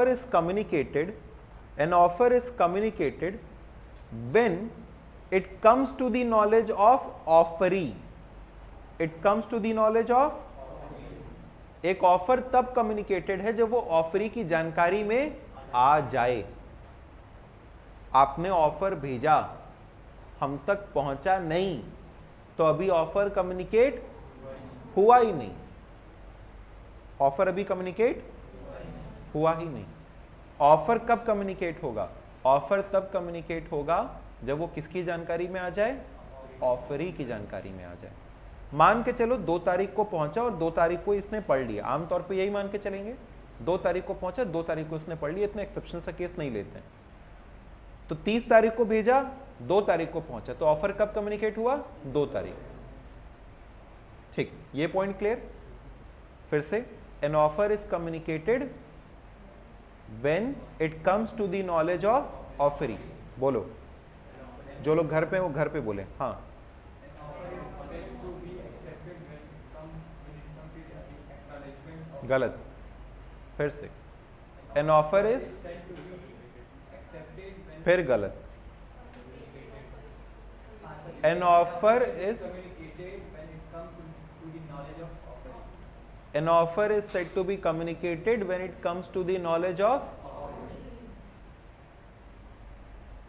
is communicated when it comes to the knowledge of offeree. It comes to the knowledge of, एक ऑफर तब कम्युनिकेटेड है जब वो ऑफरी की जानकारी में आ जाए। आपने ऑफर भेजा, हम तक पहुंचा नहीं, तो अभी ऑफर कम्युनिकेट हुआ ही नहीं। ऑफर अभी कम्युनिकेट हुआ ही नहीं। ऑफर कब कम्युनिकेट होगा? ऑफर तब कम्युनिकेट होगा जब वो किसकी जानकारी में आ जाए? ऑफरी की जानकारी में आ जाए। मान के चलो 2 तारीख को पहुंचा और 2 तारीख को इसने पढ़ लिया, आमतौर पे यही मान के चलेंगे, 2 तारीख को पहुंचा, 2 तारीख को इसने पढ़ लिया, इतने एक्सेप्शनल सा केस नहीं लेते हैं। तो 30 तारीख को भेजा, 2 तारीख को पहुंचा, तो ऑफर कब कम्युनिकेट हुआ? 2 तारीख। ठीक, ये पॉइंट क्लियर? फिर से, an offer is communicated when it comes to the knowledge of offeree. बोलो, जो लोग घर पे हैं वो घर पे बोले। हाँ, गलत, फिर से, एन ऑफर इज, फिर गलत, N offer is, an offer is said to be communicated when it comes to the knowledge of,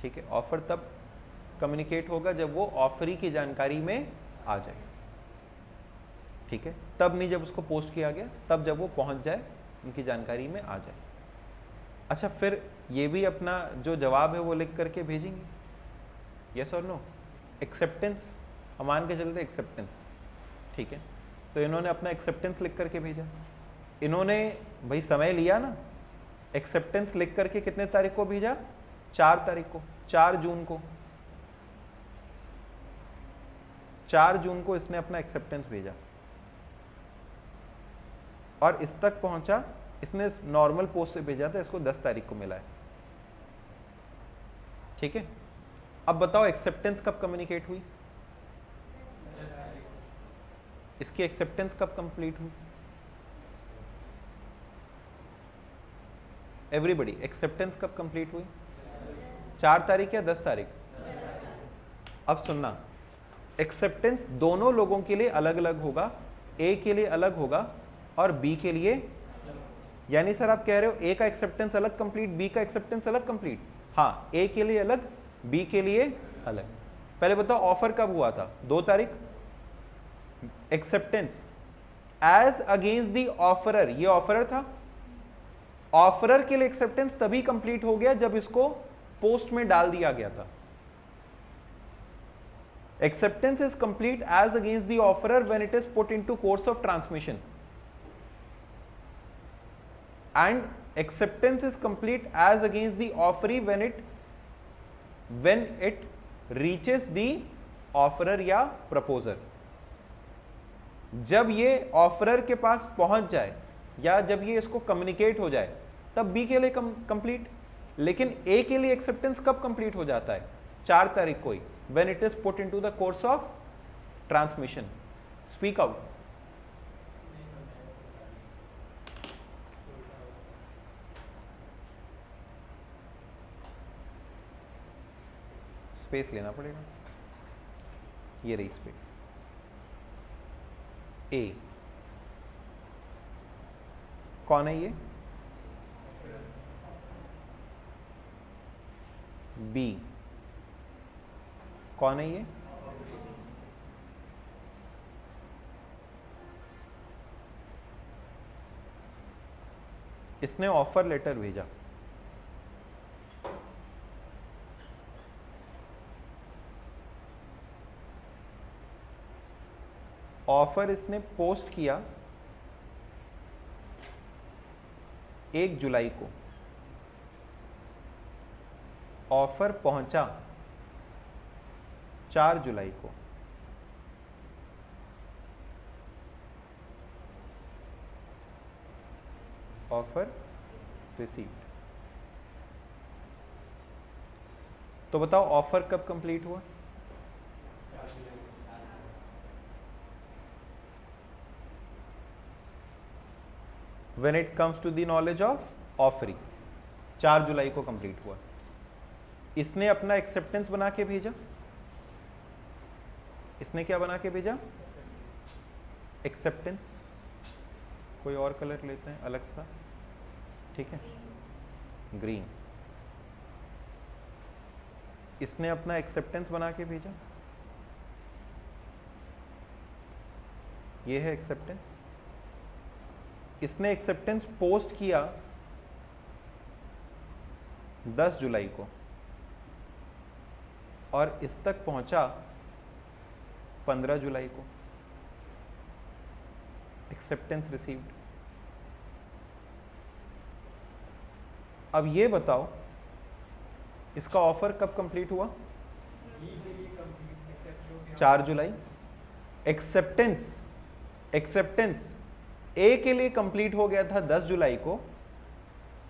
ठीक है, ऑफर तब कम्युनिकेट होगा जब वो ऑफरी की जानकारी में आ जाए। ठीक है, तब नहीं जब उसको पोस्ट किया गया, तब जब वो पहुंच जाए, उनकी जानकारी में आ जाए। अच्छा, फिर ये भी अपना जो जवाब है वो लिख करके भेजेंगे, यस और नो? एक्सेप्टेंस, हम मान के चलते एक्सेप्टेंस, ठीक है, तो इन्होंने अपना एक्सेप्टेंस लिख करके भेजा। इन्होंने भाई समय लिया ना, एक्सेप्टेंस लिख करके कितने तारीख को भेजा? 4 तारीख को, 4 जून को। 4 जून को इसने अपना एक्सेप्टेंस भेजा और इस तक पहुंचा, इसने नॉर्मल पोस्ट से भेजा था, इसको 10 तारीख को मिला है। ठीक है, अब बताओ एक्सेप्टेंस कब कम्युनिकेट हुई? इसकी एक्सेप्टेंस कब कंप्लीट हुई? एवरीबॉडी, एक्सेप्टेंस कब कंप्लीट हुई? 4 तारीख या 10 तारीख? अब सुनना, एक्सेप्टेंस दोनों लोगों के लिए अलग अलग होगा, ए के लिए अलग होगा और बी के लिए, यानी सर आप कह रहे हो ए का एक्सेप्टेंस अलग कंप्लीट, बी का एक्सेप्टेंस अलग कंप्लीट? हाँ, ए के लिए अलग, बी के लिए अलग। पहले बताओ ऑफर कब हुआ था? 2 तारीख। Acceptance as against the offeror, ये ऑफरर था, ऑफरर के लिए एक्सेप्टेंस तभी कंप्लीट हो गया जब इसको पोस्ट में डाल दिया गया था। Acceptance is complete as against the offeror when it is put into course of transmission. and acceptance is complete as against the offeree when it reaches the offerer या proposer. जब ये ऑफरर के पास पहुंच जाए या जब ये इसको कम्युनिकेट हो जाए तब बी के लिए कंप्लीट, लेकिन ए के लिए एक्सेप्टेंस कब कंप्लीट हो जाता है? 4 तारीख को ही, when it is put into the course of transmission. Speak out. Space लेना पड़ेगा, ये रही स्पेस. ए कौन है ये? बी कौन है ये? इसने ऑफर लेटर भेजा. ऑफर इसने पोस्ट किया 1 जुलाई को. ऑफर पहुंचा 4 जुलाई को. Offer received. तो बताओ ऑफर कब कंप्लीट हुआ? When it comes to the knowledge of offering, 4 जुलाई को कंप्लीट हुआ. इसने अपना एक्सेप्टेंस बना के भेजा. इसने क्या बना के भेजा? एक्सेप्टेंस. कोई और कलर लेते हैं अलग सा, ठीक है, ग्रीन. इसने अपना एक्सेप्टेंस बना के भेजा. ये है एक्सेप्टेंस. इसने एक्सेप्टेंस पोस्ट किया 10 जुलाई को और इस तक पहुंचा 15 जुलाई को. Acceptance received. अब ये बताओ इसका ऑफर कब कंप्लीट हुआ? 4 जुलाई. एक्सेप्टेंस ए के लिए कंप्लीट हो गया था 10 जुलाई को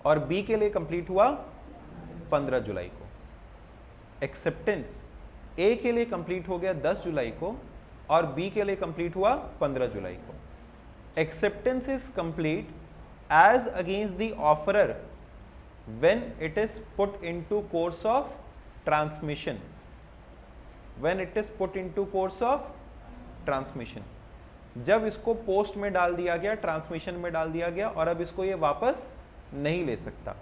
और बी के लिए कंप्लीट हुआ 15 जुलाई को. एक्सेप्टेंस ए के लिए कंप्लीट हो गया 10 जुलाई को और बी के लिए कंप्लीट हुआ 15 जुलाई को. Acceptance is complete as against the offeror when it is put into course of transmission. When it is put into course of transmission, जब इसको पोस्ट में डाल दिया गया, ट्रांसमिशन में डाल दिया गया और अब इसको ये वापस नहीं ले सकता.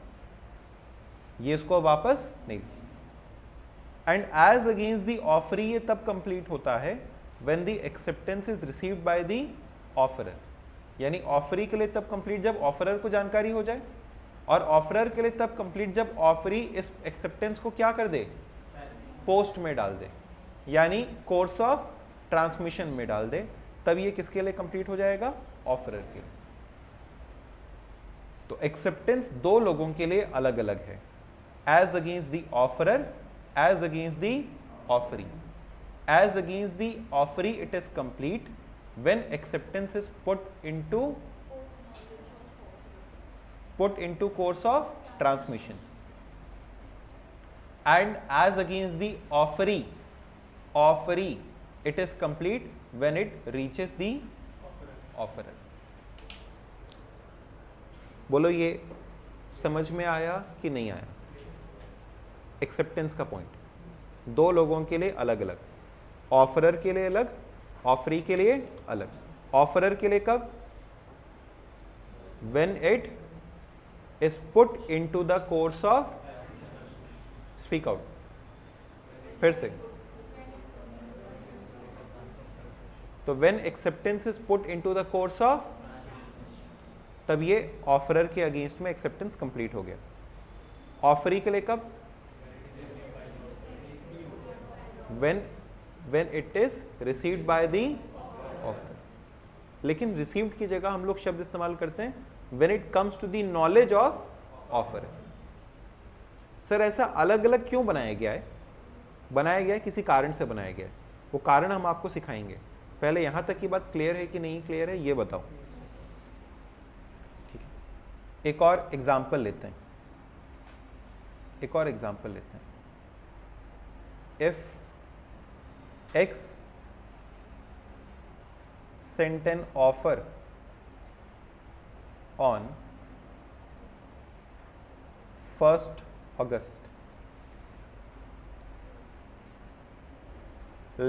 ये इसको वापस नहीं. And as against the offeree ये तब कंप्लीट होता है when the acceptance is received by the offeror. यानी ऑफरी के लिए तब कंप्लीट जब ऑफरर को जानकारी हो जाए, और ऑफरर के लिए तब कंप्लीट जब ऑफरी इस एक्सेप्टेंस को क्या कर दे? पोस्ट में डाल दे, यानी कोर्स ऑफ ट्रांसमिशन में डाल दे. तब ये किसके लिए कंप्लीट हो जाएगा? ऑफरर के लिए. तो एक्सेप्टेंस दो लोगों के लिए अलग अलग है. As against the offeror, as against the offeree. As against the offeree it is complete when acceptance is put into course of transmission. And as against the offeree it is complete when it reaches the offerer. बोलो ये समझ में आया कि नहीं आया? एक्सेप्टेंस का पॉइंट दो लोगों के लिए अलग अलग. ऑफरर के लिए अलग, ऑफरी के लिए अलग. ऑफरर के लिए कब? when it is put into the course of, speak out, फिर से. तो when acceptance is put into the course of, तब ये ऑफरर के अगेंस्ट में एक्सेप्टेंस कंप्लीट हो गया. ऑफरी के लिए कब? when it is received by the offerer. लेकिन रिसीव्ड की जगह हम लोग शब्द इस्तेमाल करते हैं when it comes to the knowledge of offer. Sir ऐसा अलग अलग क्यों बनाया गया है? बनाया गया है किसी कारण से बनाया गया है, वो कारण हम आपको सिखाएंगे। पहले यहां तक की बात क्लियर है कि नहीं क्लियर है ये बताओ। ठीक है, एक और एग्जाम्पल लेते हैं, एक और एग्जाम्पल लेते हैं। If x sent an offer on 1st August.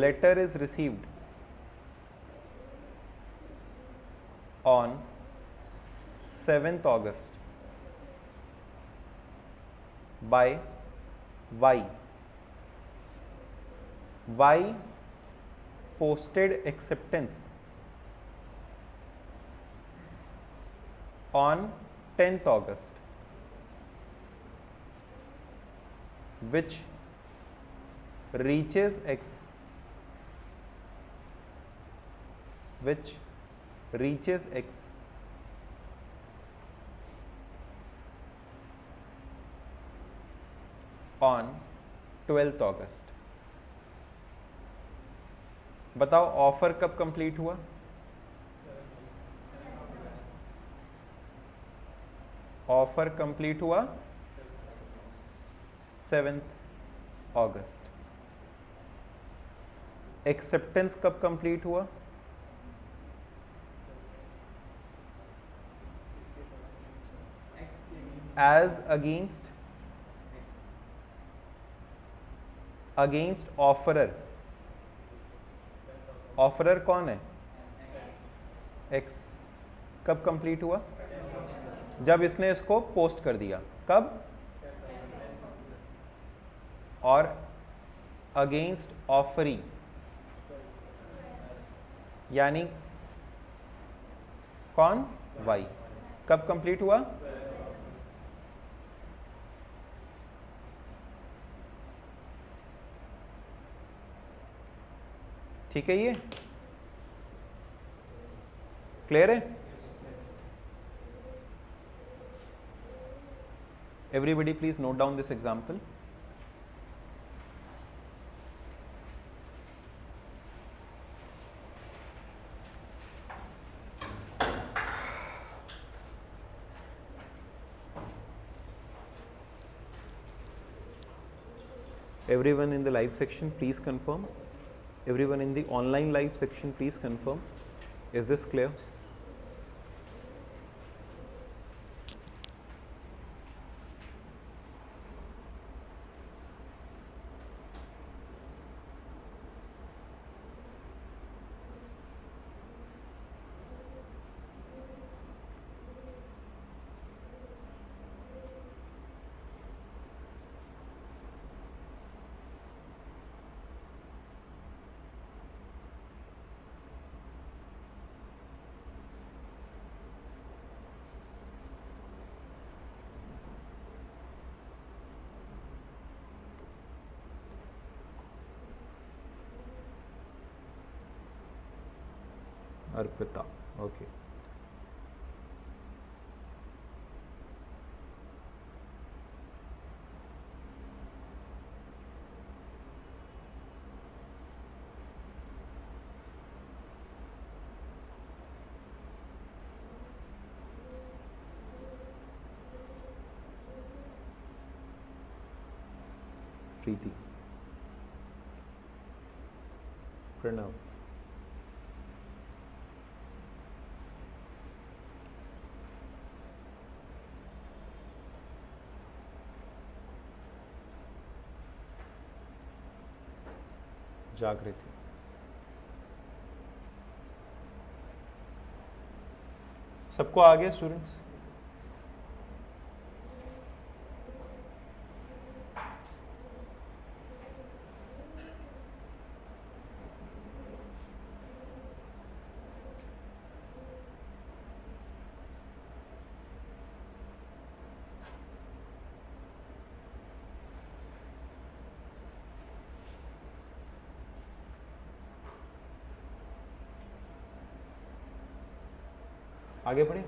Letter is received on 7th August by Y. Y posted acceptance on 10th August, which reaches X, on 12th August. बताओ ऑफर कब कंप्लीट हुआ? ऑफर कंप्लीट हुआ 7th अगस्त। एक्सेप्टेंस कब कंप्लीट हुआ? As against offeror. ऑफरर कौन है? एक्स। कब कंप्लीट हुआ? जब इसने इसको पोस्ट कर दिया। कब? और अगेंस्ट ऑफरी यानी कौन? वाई। कब कंप्लीट हुआ? ठीक है, ये क्लियर है? Everybody please note down this example. Everyone in the live section please confirm. Everyone in the online live section please confirm. Is this clear? Arpita, okay. Preeti, Pranav, Jagriti. सबको आ गया स्टूडेंट्स? आगे बढ़े।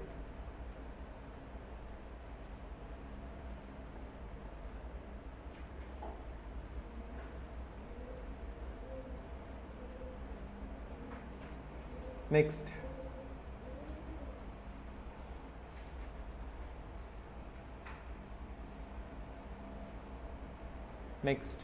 नेक्स्ट, नेक्स्ट,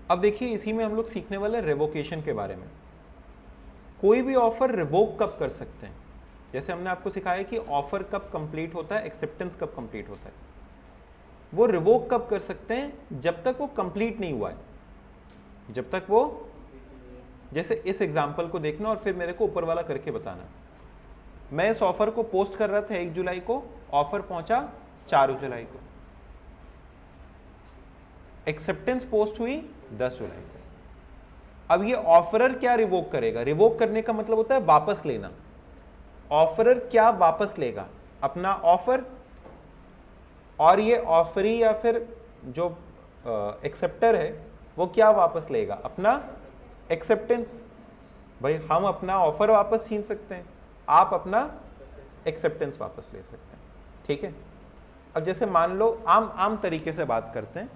अब देखिए इसी में हम लोग सीखने वाले रिवोकेशन के बारे में। कोई भी ऑफर रिवोक कब कर सकते हैं, जैसे हमने आपको सिखाया कि ऑफर कब कंप्लीट होता है, एक्सेप्टेंस कब कंप्लीट होता है। वो रिवोक कब कर सकते हैं, जब तक वो कंप्लीट नहीं हुआ है, जब तक वो, जैसे इस एग्जांपल को देखना और फिर मेरे को ऊपर वाला करके बताना। मैं इस ऑफर को पोस्ट कर रहा था 1 जुलाई को, ऑफर पहुंचा 4 जुलाई को, एक्सेप्टेंस पोस्ट हुई 10 जुलाई को। अब ये ऑफरर क्या रिवोक करेगा, रिवोक करने का मतलब होता है वापस लेना। ऑफरर क्या वापस लेगा, अपना ऑफर, और ये ऑफरी या फिर जो एक्सेप्टर है वो क्या वापस लेगा, अपना एक्सेप्टेंस। भाई हम अपना ऑफर वापस छीन सकते हैं, आप अपना एक्सेप्टेंस वापस ले सकते हैं, ठीक है। अब जैसे मान लो आम तरीके से बात करते हैं,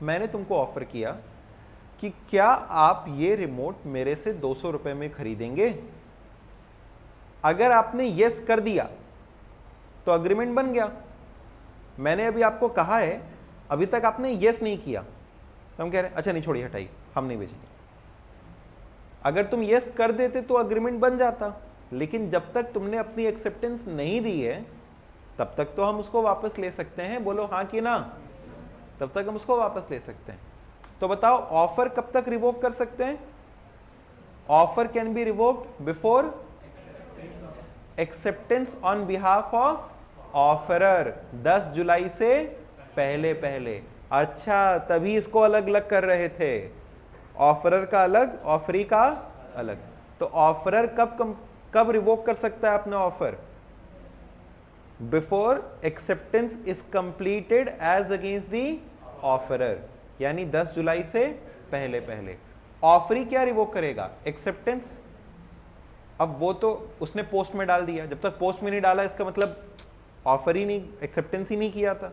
मैंने तुमको ऑफर किया कि क्या आप ये रिमोट मेरे से 200 रुपए में खरीदेंगे। अगर आपने यस कर दिया तो अग्रीमेंट बन गया। मैंने अभी आपको कहा है, अभी तक आपने यस नहीं किया, तो हम कह रहे हैं अच्छा नहीं छोड़िए हटाइए, हम नहीं बेचेंगे। अगर तुम यस कर देते तो अग्रीमेंट बन जाता, लेकिन जब तक तुमने अपनी एक्सेप्टेंस नहीं दी है तब तक तो हम उसको वापस ले सकते हैं। बोलो हाँ कि ना, तब तक हम उसको वापस ले सकते हैं। तो बताओ ऑफर कब तक रिवोक कर सकते हैं। Offer can be revoked before acceptance on behalf of offeror, 10 जुलाई से पहले पहले। अच्छा, तभी इसको अलग अलग कर रहे थे, ऑफरर का अलग, ऑफरी का अलग। तो ऑफरर कब रिवोक कर सकता है अपना offer, before acceptance is completed as against the offeror, यानी 10 जुलाई से पहले पहले। ऑफरी क्या रिवोक करेगा, एक्सेप्टेंस। अब वो तो उसने पोस्ट में डाल दिया, जब तक पोस्ट में नहीं डाला इसका मतलब ऑफर ही नहीं, एक्सेप्टेंस ही नहीं किया था,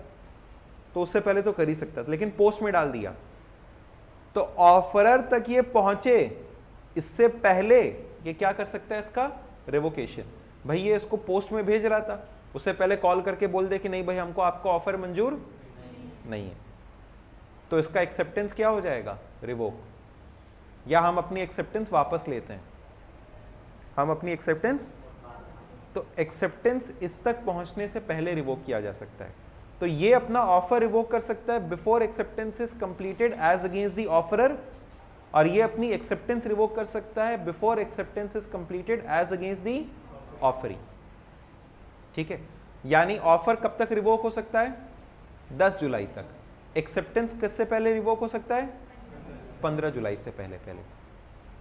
तो उससे पहले तो कर ही सकता था, लेकिन पोस्ट में डाल दिया तो ऑफरर तक ये पहुंचे, इससे पहले ये क्या कर सकता है, इसका रिवोकेशन। भाई ये इसको पोस्ट में भेज रहा था, उससे पहले कॉल करके बोल दे कि नहीं भाई हमको आपका ऑफर मंजूर नहीं है, तो इसका एक्सेप्टेंस क्या हो जाएगा, रिवोक। या हम अपनी एक्सेप्टेंस वापस लेते हैं, हम अपनी एक्सेप्टेंस, तो एक्सेप्टेंस इस तक पहुंचने से पहले रिवोक किया जा सकता है। तो ये अपना ऑफर रिवोक कर सकता है before acceptance is completed as against the offeror, और ये अपनी एक्सेप्टेंस रिवोक कर सकता है before acceptance is completed as against the offeree, ठीक है। यानी ऑफर कब तक रिवोक हो सकता है, 10 जुलाई तक। एक्सेप्टेंस किससे पहले रिवोक हो सकता है, 15 जुलाई से पहले पहले।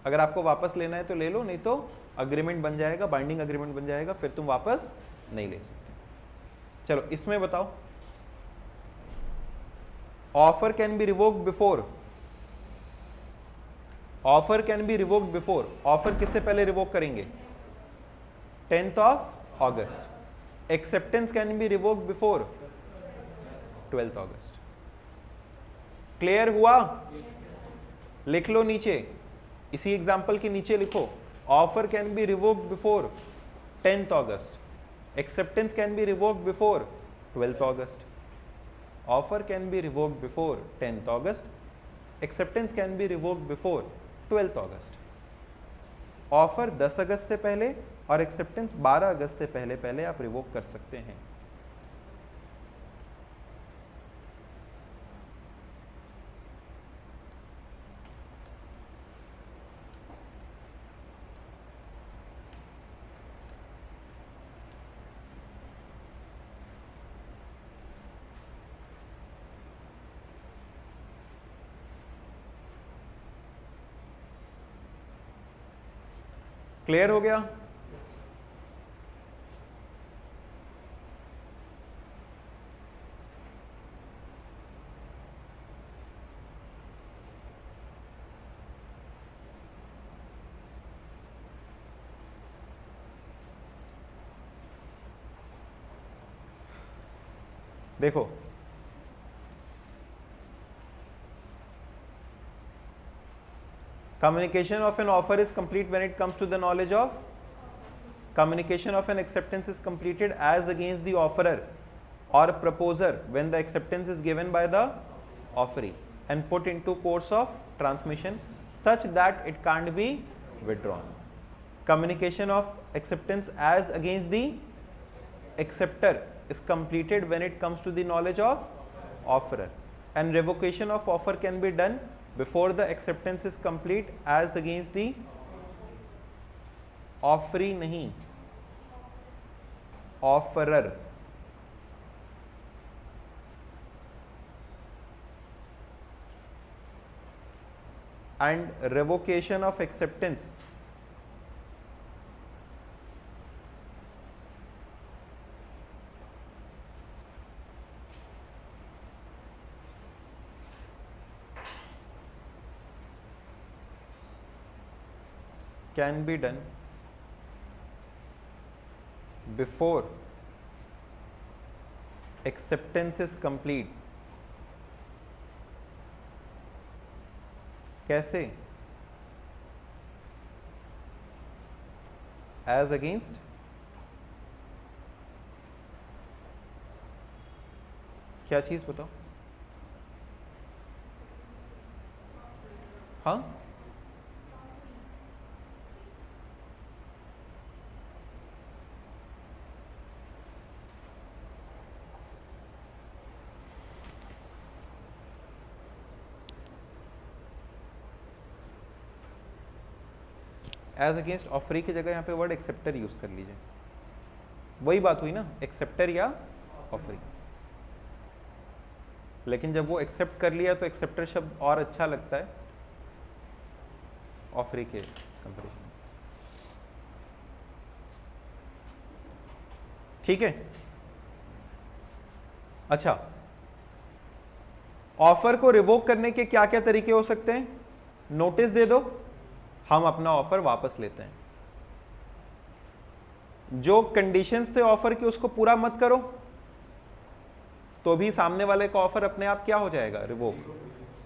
अगर आपको वापस लेना है तो ले लो, नहीं तो अग्रीमेंट बन जाएगा, बाइंडिंग अग्रीमेंट बन जाएगा, फिर तुम वापस नहीं ले सकते। चलो इसमें बताओ, offer can be revoked before, offer can be revoked before, offer किससे पहले रिवोक करेंगे, 10th of August. Acceptance can be revoked before 12th August. Clear हुआ, लिख लो नीचे, इसी एग्जाम्पल के नीचे लिखो, offer can be revoked before 10th August, acceptance can be revoked before 12th August. Offer can be revoked before 10th August, acceptance can be revoked before 12th August. Offer 10 अगस्त से पहले और एक्सेप्टेंस 12 अगस्त से पहले पहले आप रिवोक कर सकते हैं। क्लियर हो गया, देखो Communication of an offer is complete when it comes to the knowledge of. Communication of an acceptance is completed as against the offerer or proposer when the acceptance is given by the offeree and put into course of transmission such that it can't be withdrawn. Communication of acceptance as against the acceptor is completed when it comes to the knowledge of offerer, and revocation of offer can be done before the acceptance is complete as against the offeree, नहीं offerer. And revocation of acceptance can be done before acceptance is complete. कैसे? As against क्या चीज बताओ? हाँ, एज अगेंस्ट ऑफरी की जगह यहाँ पे वर्ड एक्सेप्टर यूज कर लीजिए, वही बात हुई ना, एक्सेप्टर या ऑफरी। लेकिन जब वो एक्सेप्ट कर लिया तो एक्सेप्टर शब्द और अच्छा लगता है ऑफरी के कंपैरिजन। ठीक है, अच्छा, ऑफर को रिवोक करने के क्या क्या तरीके हो सकते हैं? नोटिस दे दो, हम अपना ऑफर वापस लेते हैं। जो कंडीशंस थे ऑफर के उसको पूरा मत करो तो भी सामने वाले का ऑफर अपने आप क्या हो जाएगा? रिवोक।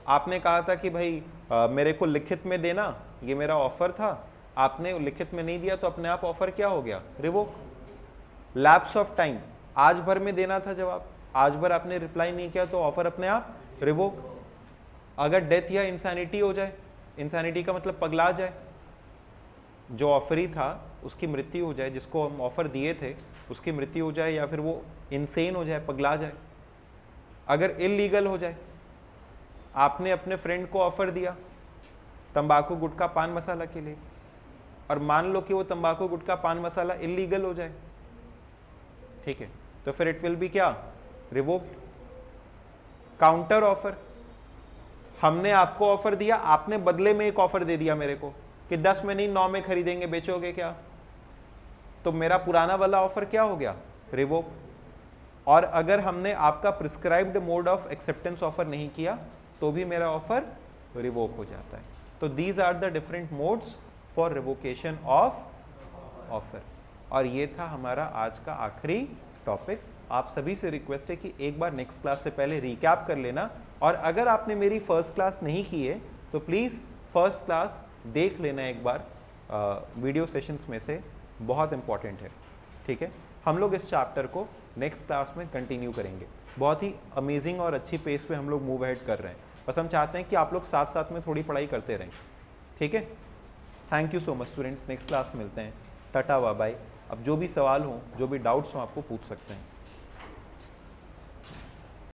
आपने कहा था कि भाई मेरे को लिखित में देना, ये मेरा ऑफर था, आपने लिखित में नहीं दिया तो अपने आप ऑफर क्या हो गया? रिवोक। लैप्स ऑफ टाइम, आज भर में देना था जवाब, आज भर आपने रिप्लाई नहीं किया तो ऑफर अपने आप रिवोक। अगर डेथ या इंसैनिटी हो जाए, इंसैनिटी का मतलब पगला जाए, जो ऑफरी था उसकी मृत्यु हो जाए, जिसको हम ऑफर दिए थे उसकी मृत्यु हो जाए, या फिर वो इनसेन हो जाए, पगला जाए। अगर इलीगल हो जाए, आपने अपने फ्रेंड को ऑफर दिया तंबाकू गुटखा पान मसाला के लिए, और मान लो कि वो तंबाकू गुटखा पान मसाला इलीगल हो जाए, ठीक है, तो फिर इट विल बी क्या? रिवोक्ड। काउंटर ऑफर, हमने आपको ऑफर दिया, आपने बदले में एक ऑफर दे दिया मेरे को कि 10 में नहीं 9 में खरीदेंगे, बेचोगे क्या? तो मेरा पुराना वाला ऑफर क्या हो गया? रिवोक। और अगर हमने आपका prescribed mode of acceptance offer नहीं किया तो भी मेरा ऑफर रिवोक हो जाता है। तो these are the different modes for revocation of offer. और ये था हमारा आज का आखिरी टॉपिक। आप सभी से रिक्वेस्ट है कि एक बार नेक्स्ट क्लास से पहले रिकैप कर लेना, और अगर आपने मेरी फर्स्ट क्लास नहीं की है तो प्लीज़ फर्स्ट क्लास देख लेना एक बार वीडियो सेशंस में से, बहुत इंपॉर्टेंट है। ठीक है, हम लोग इस चैप्टर को नेक्स्ट क्लास में कंटिन्यू करेंगे। बहुत ही अमेजिंग और अच्छी पेस पे हम लोग मूव अहेड कर रहे हैं, बस हम चाहते हैं कि आप लोग साथ साथ में थोड़ी पढ़ाई करते रहें। ठीक है, thank you so much students, next class मिलते हैं, टाटा बाय बाय। अब जो भी सवाल हो, जो भी डाउट्स हो, आपको पूछ सकते हैं।